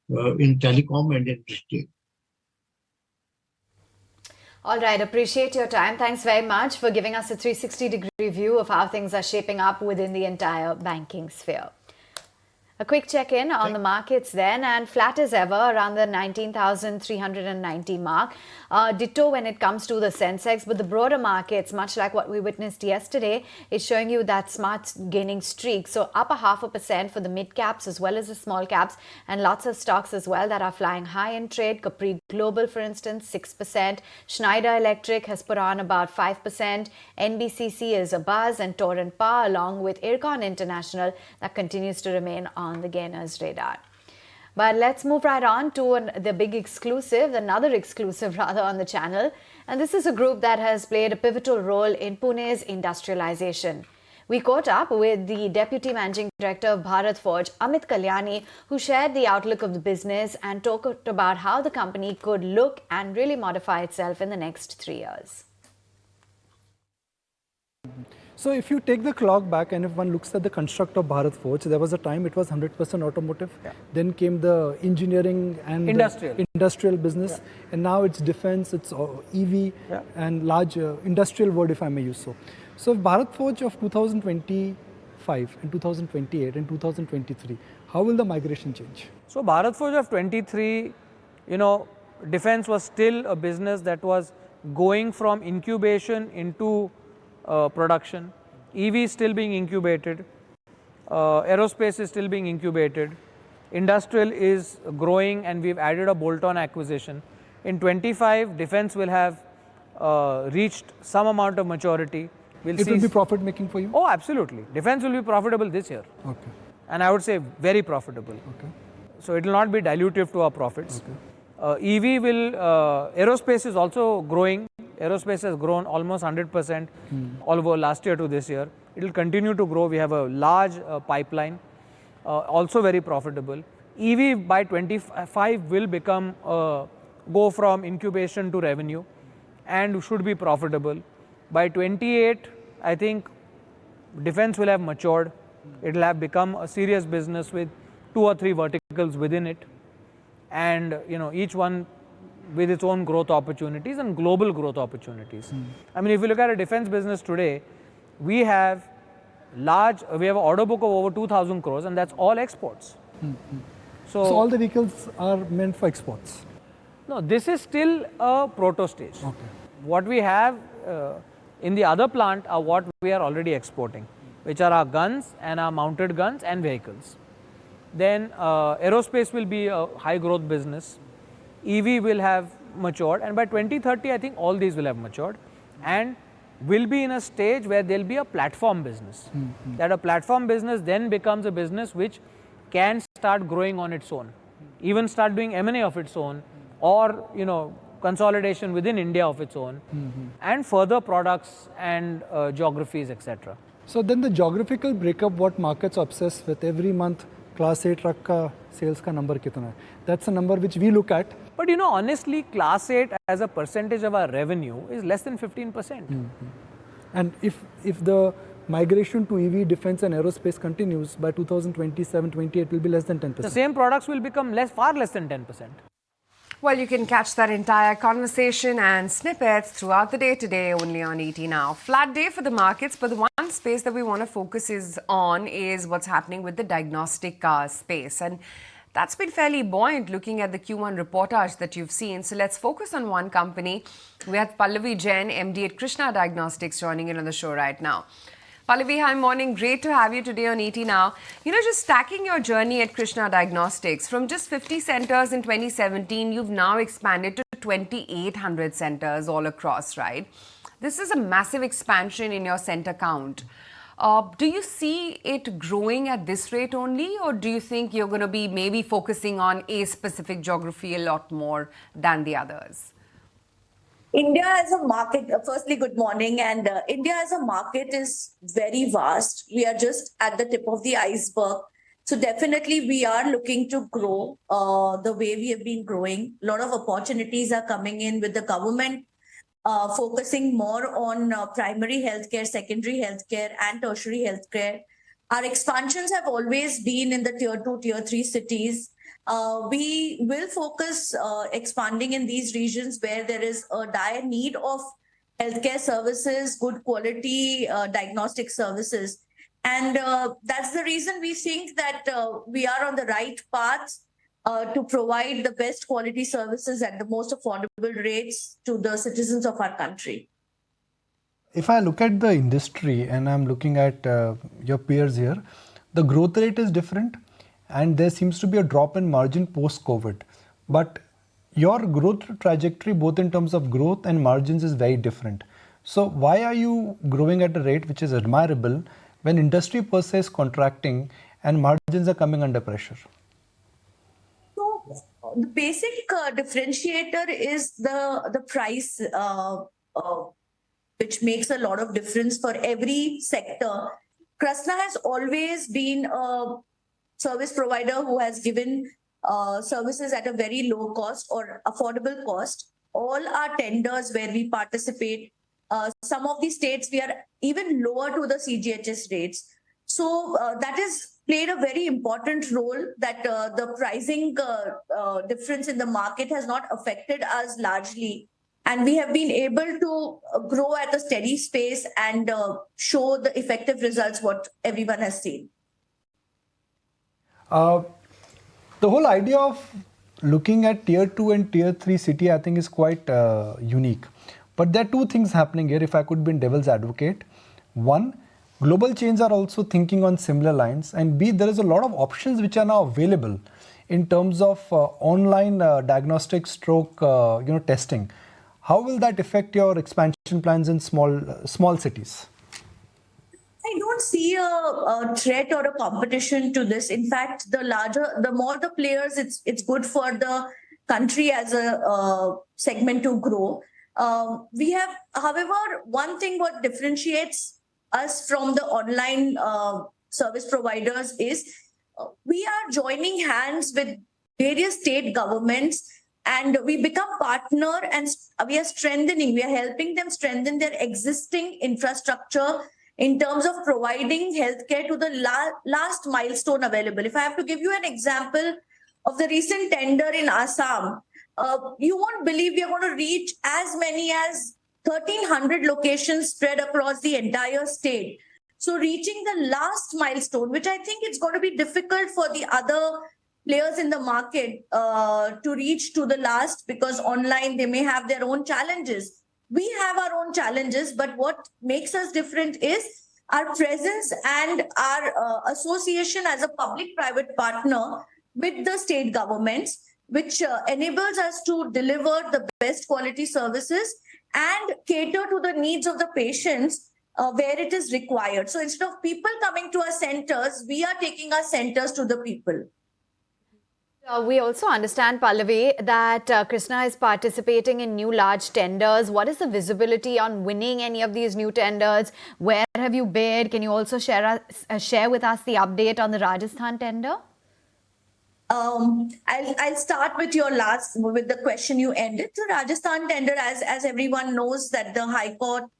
in telecom and in retail. All right, appreciate your time. Thanks very much for giving us a 360-degree view of how things are shaping up within the entire banking sphere. A quick check-in on the markets then, and flat as ever around the 19,390 mark. Ditto when it comes to the Sensex, but the broader markets, much like what we witnessed yesterday, is showing you that smart gaining streak. So up 0.5% for the mid caps as well as the small caps, and lots of stocks as well that are flying high in trade. Capri Global, for instance, 6%. Schneider Electric has put on about 5%. NBCC is a buzz, and Torrent Power along with Ircon International that continues to remain on the gainers radar. But let's move right on to the big exclusive, another exclusive rather on the channel. And this is a group that has played a pivotal role in Pune's industrialization. We caught up with the Deputy Managing Director of Bharat Forge, Amit Kalyani, who shared the outlook of the business and talked about how the company could look and really modify itself in the next 3 years. So if you take the clock back and if one looks at the construct of Bharat Forge, there was a time it was 100% automotive. Yeah. Then came the engineering and industrial business. Yeah. And now it's defense, it's EV and large industrial word, if I may use so. So Bharat Forge of 2025 and 2028 and 2023, how will the migration change? So Bharat Forge of 23, defense was still a business that was going from incubation into production. EV is still being incubated, aerospace is still being incubated, industrial is growing, and we've added a bolt-on acquisition. In 25, defense will have reached some amount of maturity. It will be profit making for you? Oh, absolutely. Defense will be profitable this year. Okay. And I would say very profitable. Okay. So it will not be dilutive to our profits. Okay. EV will, aerospace is also growing. Aerospace has grown almost 100% all over last year to this year. It will continue to grow. We have a large pipeline, also very profitable. EV by 25 will become, go from incubation to revenue and should be profitable. By 28, I think defense will have matured. It will have become a serious business with 2 or 3 verticals within it. And, each one with its own growth opportunities and global growth opportunities. I mean, if you look at a defense business today, we have an order book of over 2,000 crores, and that's all exports. So all the vehicles are meant for exports? No, this is still a proto stage. Okay. What we have in the other plant are what we are already exporting, which are our guns and our mounted guns and vehicles. Then aerospace will be a high growth business. EV will have matured, and by 2030 I think all these will have matured and will be in a stage where there will be a platform business. That a platform business then becomes a business which can start growing on its own, even start doing M&A of its own, or consolidation within India of its own, and further products and geographies, etc. So then the geographical breakup, what markets are obsessed with every month, Class A truck ka sales ka number kitna hai? That's a number which we look at. But honestly, Class 8 as a percentage of our revenue is less than 15%. And if the migration to EV, defense and aerospace continues, by 2027-28 will be less than 10%. The same products will become far less than 10%. Well, you can catch that entire conversation and snippets throughout the day today only on ET Now. Flat day for the markets, but the one space that we want to focus on is what's happening with the diagnostic space. And that's been fairly buoyant looking at the Q1 reportage that you've seen. So let's focus on one company. We have Pallavi Jain, MD at Krishna Diagnostics, joining in on the show right now. Pallavi, hi, morning. Great to have you today on ET Now. Just stacking your journey at Krishna Diagnostics, from just 50 centers in 2017, you've now expanded to 2,800 centers all across, right? This is a massive expansion in your center count. Do you see it growing at this rate only, or do you think you're going to be maybe focusing on a specific geography a lot more than the others? India as a market, firstly, good morning. And India as a market is very vast. We are just at the tip of the iceberg. So definitely we are looking to grow the way we have been growing. A lot of opportunities are coming in with the government focusing more on primary healthcare, secondary healthcare, and tertiary healthcare. Our expansions have always been in the tier 2, tier 3 cities. We will focus expanding in these regions where there is a dire need of healthcare services, good quality diagnostic services. And that's the reason we think that we are on the right path to provide the best quality services at the most affordable rates to the citizens of our country. If I look at the industry and I'm looking at your peers here, the growth rate is different and there seems to be a drop in margin post-COVID. But your growth trajectory, both in terms of growth and margins, is very different. So why are you growing at a rate which is admirable when industry per se is contracting and margins are coming under pressure? So the basic differentiator is the price, which makes a lot of difference for every sector. Krishna has always been a service provider who has given services at a very low cost or affordable cost. All our tenders where we participate, some of the states we are even lower to the CGHS rates. So that has played a very important role, that the pricing difference in the market has not affected us largely. And we have been able to grow at a steady pace and show the effective results what everyone has seen. The whole idea of looking at tier 2 and tier 3 city, I think, is quite unique. But there are two things happening here, if I could be in devil's advocate. One, global chains are also thinking on similar lines. And B, there is a lot of options which are now available in terms of online diagnostic stroke testing. How will that affect your expansion plans in small cities? I don't see a threat or a competition to this. In fact, the more the players, it's good for the country as a segment to grow. We have, however, one thing what differentiates us from the online service providers is we are joining hands with various state governments and we become partner and we are helping them strengthen their existing infrastructure in terms of providing healthcare to the last milestone available. If I have to give you an example of the recent tender in Assam, you won't believe we are going to reach as many as 1,300 locations spread across the entire state. So reaching the last milestone, which I think it's going to be difficult for the other players in the market to reach to the last, because online they may have their own challenges. We have our own challenges, but what makes us different is our presence and our association as a public-private partner with the state governments, which enables us to deliver the best quality services and cater to the needs of the patients where it is required. So instead of people coming to our centers, we are taking our centers to the people. We also understand, Pallavi, that Krishna is participating in new large tenders. What is the visibility on winning any of these new tenders? Where have you bid? Can you also share with us the update on the Rajasthan tender? I'll start with with the question you ended. The Rajasthan tender, as everyone knows, that the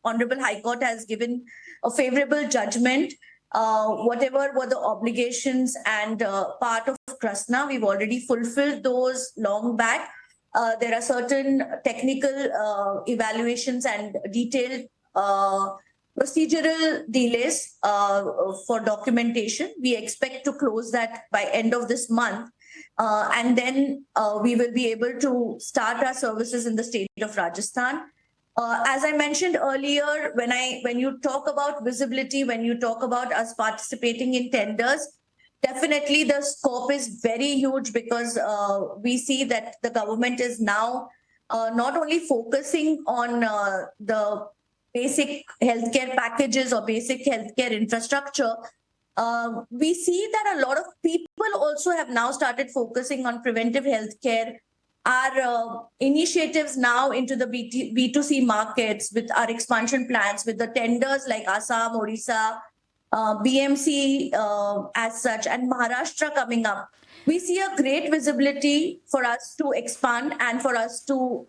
Honorable High Court has given a favorable judgment. Whatever were the obligations and part of Krishna, we've already fulfilled those long back. There are certain technical evaluations and detailed procedural delays for documentation. We expect to close that by end of this month. And then we will be able to start our services in the state of Rajasthan. As I mentioned earlier, when you talk about visibility, when you talk about us participating in tenders, definitely the scope is very huge, because we see that the government is now not only focusing on the basic healthcare packages or basic healthcare infrastructure. We see that a lot of people also have now started focusing on preventive healthcare, our initiatives now into the B2C markets with our expansion plans, with the tenders like Assam, Odisha, BMC as such, and Maharashtra coming up, we see a great visibility for us to expand and for us to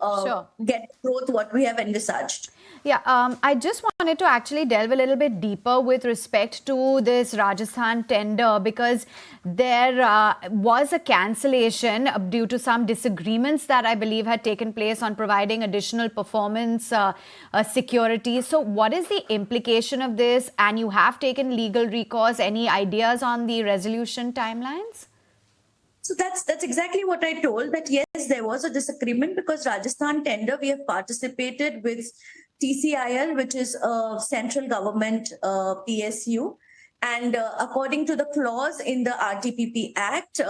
get growth what we have envisaged. Yeah, I just wanted to actually delve a little bit deeper with respect to this Rajasthan tender, because there was a cancellation due to some disagreements that I believe had taken place on providing additional performance security. So what is the implication of this? And you have taken legal recourse. Any ideas on the resolution timelines? So that's exactly what I told, that yes, there was a disagreement because Rajasthan tender, we have participated with TCIL, which is a central government PSU. And according to the clause in the RTPP Act,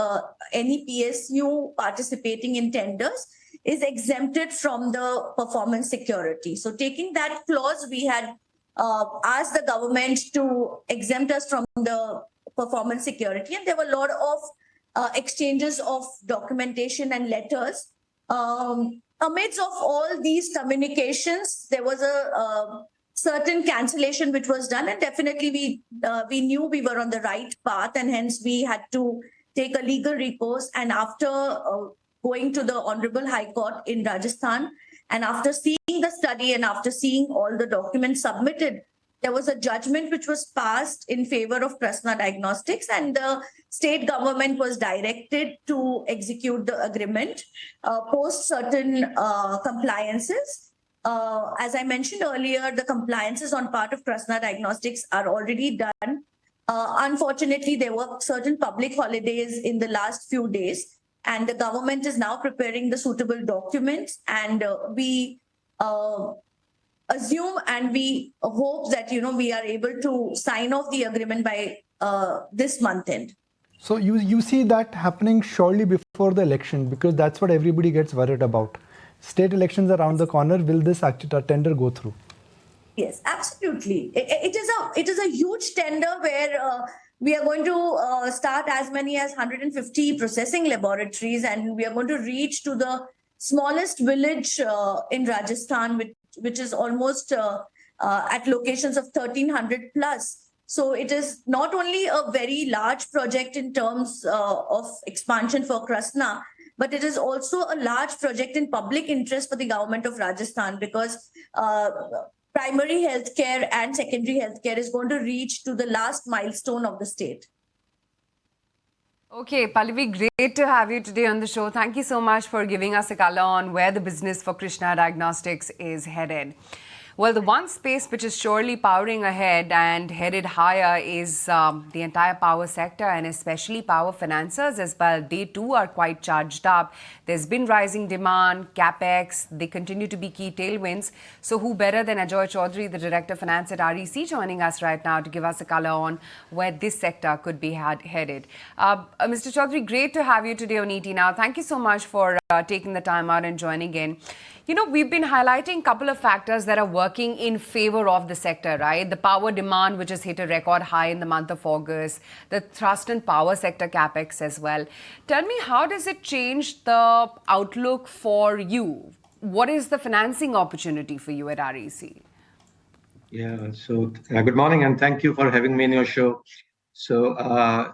any PSU participating in tenders is exempted from the performance security. So taking that clause, we had asked the government to exempt us from the performance security. And there were a lot of exchanges of documentation and letters. Amidst of all these communications, there was a certain cancellation which was done, and definitely we knew we were on the right path, and hence we had to take a legal recourse. And after going to the Honorable High Court in Rajasthan, and after seeing the study and after seeing all the documents submitted, there was a judgment which was passed in favor of Krishna Diagnostics, and the state government was directed to execute the agreement post certain compliances. As I mentioned earlier, the compliances on part of Krishna Diagnostics are already done. Unfortunately, there were certain public holidays in the last few days, and the government is now preparing the suitable documents, and we assume and we hope that we are able to sign off the agreement by this month end. So you see that happening surely before the election, because that's what everybody gets worried about. State elections around the corner. Will this actual tender go through? Yes, absolutely. It is a huge tender where we are going to start as many as 150 processing laboratories, and we are going to reach to the smallest village in Rajasthan, which is almost at locations of 1300 plus. So it is not only a very large project in terms of expansion for Krishna, but it is also a large project in public interest for the government of Rajasthan, because primary healthcare and secondary healthcare is going to reach to the last milestone of the state. Okay, Pallavi, great to have you today on the show. Thank you so much for giving us a color on where the business for Krishna Diagnostics is headed. Well, the one space which is surely powering ahead and headed higher is the entire power sector, and especially power financiers as well. They too are quite charged up. There's been rising demand, capex, they continue to be key tailwinds. So who better than Ajoy Chaudhary, the Director of Finance at REC, joining us right now to give us a color on where this sector could be headed. Mr. Chaudhary, great to have you today on ET Now. Thank you so much for taking the time out and joining in. We've been highlighting a couple of factors that are working in favor of the sector, right? The power demand, which has hit a record high in the month of August, the thrust in power sector capex as well. Tell me, how does it change the outlook for you? What is the financing opportunity for you at REC? Yeah, so good morning, and thank you for having me in your show. So, a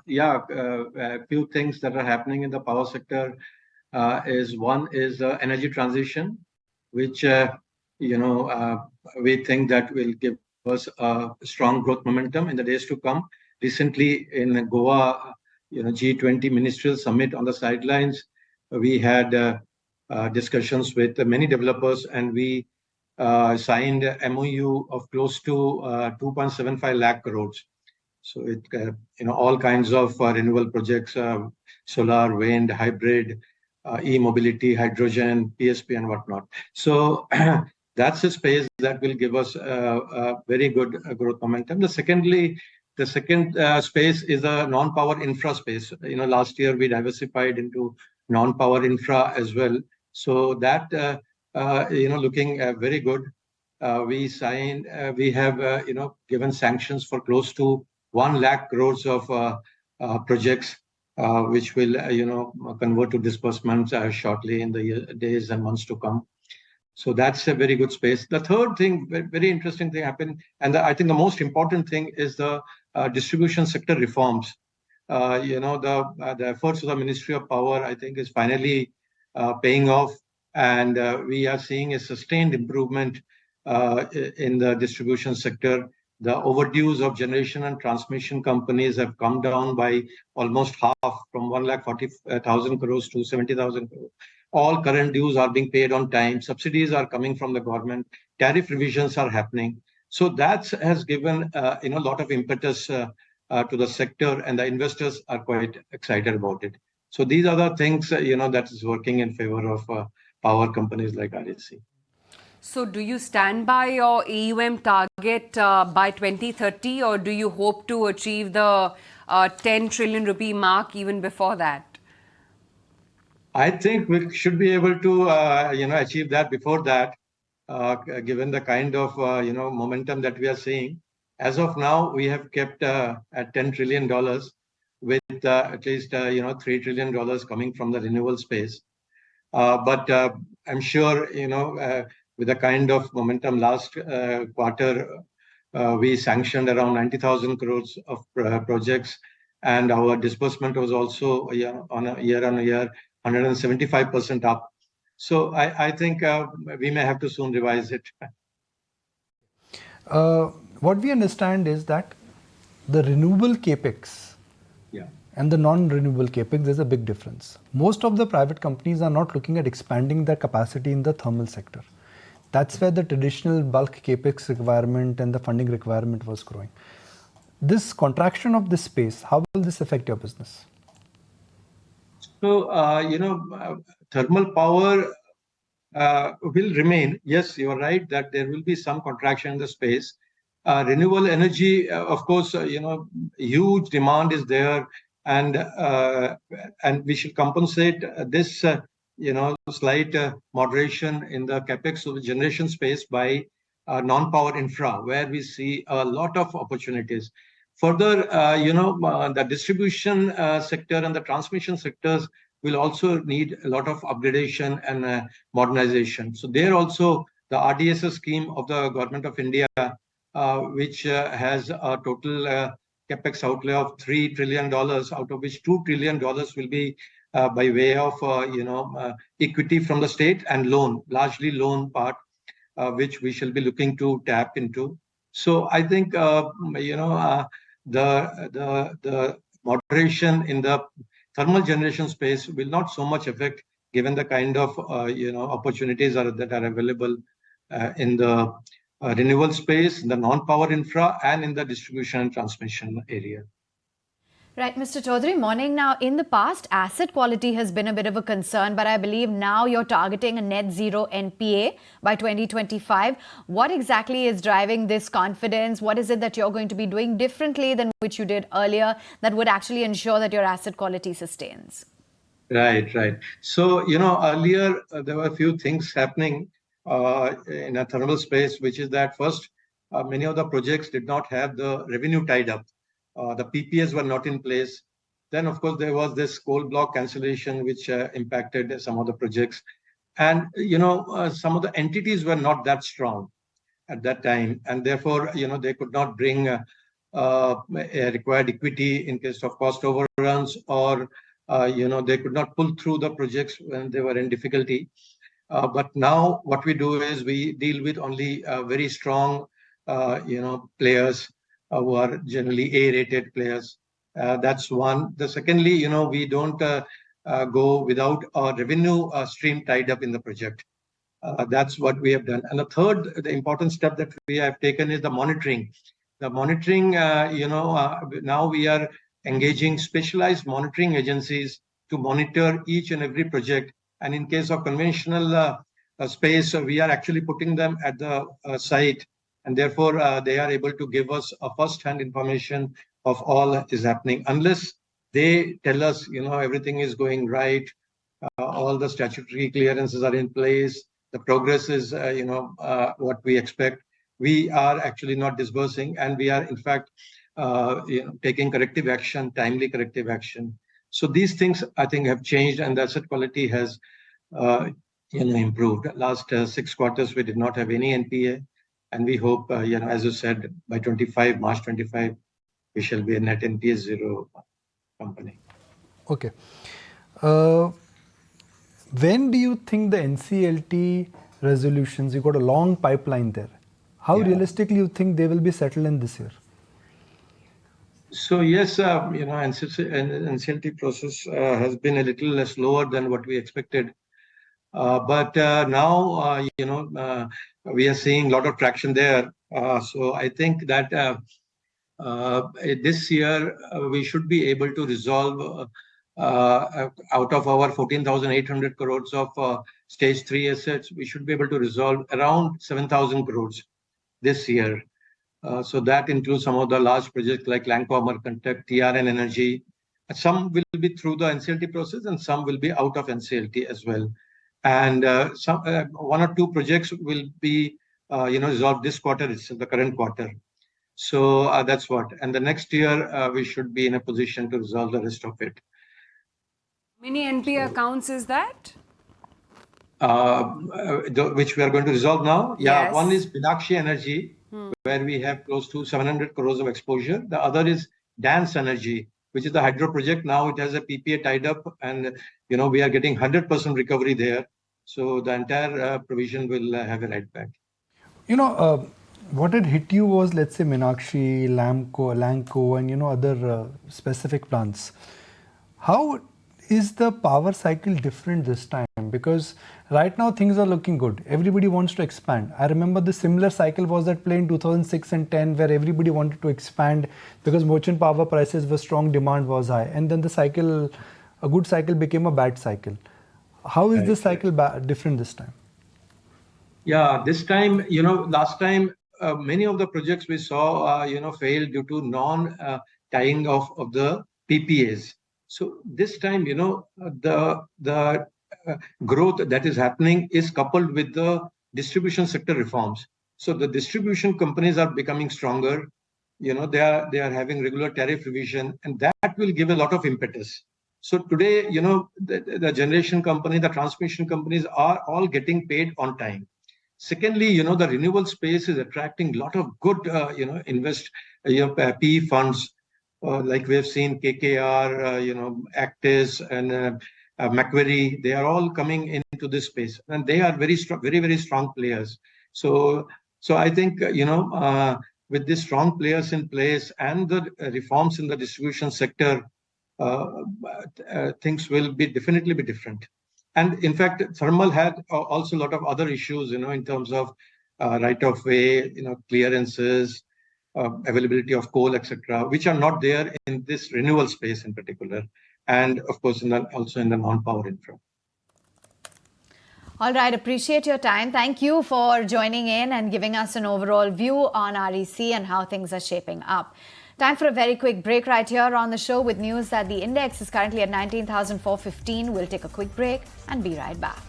few things that are happening in the power sector is one is energy transition, which we think that will give us a strong growth momentum in the days to come. Recently in Goa, G20 ministerial summit on the sidelines, we had discussions with many developers, and we signed a MOU of close to 2.75 lakh crores. So it all kinds of renewable projects, solar, wind, hybrid, e-mobility, hydrogen, PSP, and whatnot. So that's a space that will give us a very good growth momentum. The second space is a non-power infra space. Last year we diversified into non-power infra as well. So that looking very good. We have given sanctions for close to 1 lakh crores of projects which will, convert to disbursements shortly in the days and months to come. So that's a very good space. The third thing, very interesting thing happened, and I think the most important thing is the distribution sector reforms. The efforts of the Ministry of Power, I think, is finally paying off, and we are seeing a sustained improvement in the distribution sector. The overdues of generation and transmission companies have come down by almost half, from 1,40,000 crores to 70,000 crores. All current dues are being paid on time. Subsidies are coming from the government. Tariff revisions are happening. So that has given a lot of impetus to the sector, and the investors are quite excited about it. So these are the things that is working in favor of power companies like REC. So do you stand by your AUM target by 2030, or do you hope to achieve the 10 trillion rupee mark even before that? I think we should be able to, achieve that before that, given the kind of, momentum that we are seeing. As of now, we have kept at $10 trillion, with at least, $3 trillion coming from the renewable space. But I'm sure, with the kind of momentum last quarter, we sanctioned around 90,000 crores of projects, and our disbursement was also on a year 175% up. So I think we may have to soon revise it. What we understand is that the renewable capex and the non-renewable capex, there's a big difference. Most of the private companies are not looking at expanding their capacity in the thermal sector. That's where the traditional bulk capex requirement and the funding requirement was growing. This contraction of this space, how will this affect your business? So, thermal power will remain. Yes, you're right that there will be some contraction in the space. Renewable energy, of course, huge demand is there, and we should compensate this, slight moderation in the capex of the generation space by non-power infra, where we see a lot of opportunities. Further, the distribution sector and the transmission sectors will also need a lot of upgradation and modernization. So there also, the RDSS scheme of the Government of India, which has a total capex outlay of $3 trillion, out of which $2 trillion will be by way of equity from the state and loan, largely loan part, which we shall be looking to tap into. So I think the moderation in the thermal generation space will not so much affect, given the kind of opportunities that are available in the renewable space, in the non-power infra, and in the distribution and transmission area. Right, Mr. Chaudhary, morning. Now, in the past, asset quality has been a bit of a concern, but I believe now you're targeting a net zero NPA by 2025. What exactly is driving this confidence? What is it that you're going to be doing differently than which you did earlier that would actually ensure that your asset quality sustains? Right. So, earlier there were a few things happening in a thermal space, which is that first, many of the projects did not have the revenue tied up. The PPAs were not in place. Then, of course, there was this coal block cancellation, which impacted some of the projects. And, some of the entities were not that strong at that time. And therefore, they could not bring a required equity in case of cost overruns, or, they could not pull through the projects when they were in difficulty. But now what we do is we deal with only very strong, players who are generally A-rated players. That's one. The secondly, we don't go without a revenue stream tied up in the project. That's what we have done. And the third, the important step that we have taken is the monitoring. The monitoring, now we are engaging specialized monitoring agencies to monitor each and every project. And in case of conventional space, we are actually putting them at the site. And therefore, they are able to give us a first-hand information of all that is happening. Unless they tell us, everything is going right, all the statutory clearances are in place, the progress is, what we expect, we are actually not disbursing, and we are, in fact, taking corrective action, timely corrective action. So these things I think have changed, and the asset quality has improved. Last 6 quarters we did not have any NPA, and we hope as you said, by March 25 we shall be a net NPA zero company. Okay. When do you think the NCLT resolutions, you got a long pipeline there, how realistically you think they will be settled in this year? So yes, NCLT process has been a little slower than what we expected. But now, we are seeing a lot of traction there. So I think that this year we should be able to resolve out of our 14,800 crores of stage 3 assets, we should be able to resolve around 7,000 crores this year. So that includes some of the large projects like Lanco Amarkantak, TRN Energy. Some will be through the NCLT process and some will be out of NCLT as well. And some 1 or 2 projects will be resolved this quarter, it's the current quarter. So that's what. And the next year we should be in a position to resolve the rest of it. How many NPA accounts is that? Which we are going to resolve now? Yeah, Yes. one is Bidakshi Energy, where we have close to 700 crores of exposure. The other is Dance Energy, which is the hydro project. Now it has a PPA tied up, and we are getting 100% recovery there. So the entire provision will have a write back. What had hit you was, let's say, Meenakshi, Lanco, and other specific plants. How is the power cycle different this time? Because right now things are looking good. Everybody wants to expand. I remember the similar cycle was at play in 2006 and 10, where everybody wanted to expand because merchant power prices were strong, demand was high, and then the cycle, a good cycle became a bad cycle. How is this cycle different this time? Yeah, this time, last time many of the projects we saw, failed due to non-tying of the PPAs. So this time, the growth that is happening is coupled with the distribution sector reforms. So the distribution companies are becoming stronger. They are having regular tariff revision, and that will give a lot of impetus. So today, the generation company, the transmission companies are all getting paid on time. Secondly, the renewable space is attracting a lot of good, PE funds, like we have seen KKR, Actis, and Macquarie. They are all coming into this space, and they are very strong, very, very strong players. So I think, with these strong players in place and the reforms in the distribution sector, things will definitely be different. And in fact, thermal had also a lot of other issues, in terms of right of way, clearances, availability of coal, etc., which are not there in this renewable space in particular, and of course also in the non-power infra. All right, appreciate your time. Thank you for joining in and giving us an overall view on REC and how things are shaping up. Time for a very quick break right here on the show with news that the index is currently at 19,415. We'll take a quick break and be right back.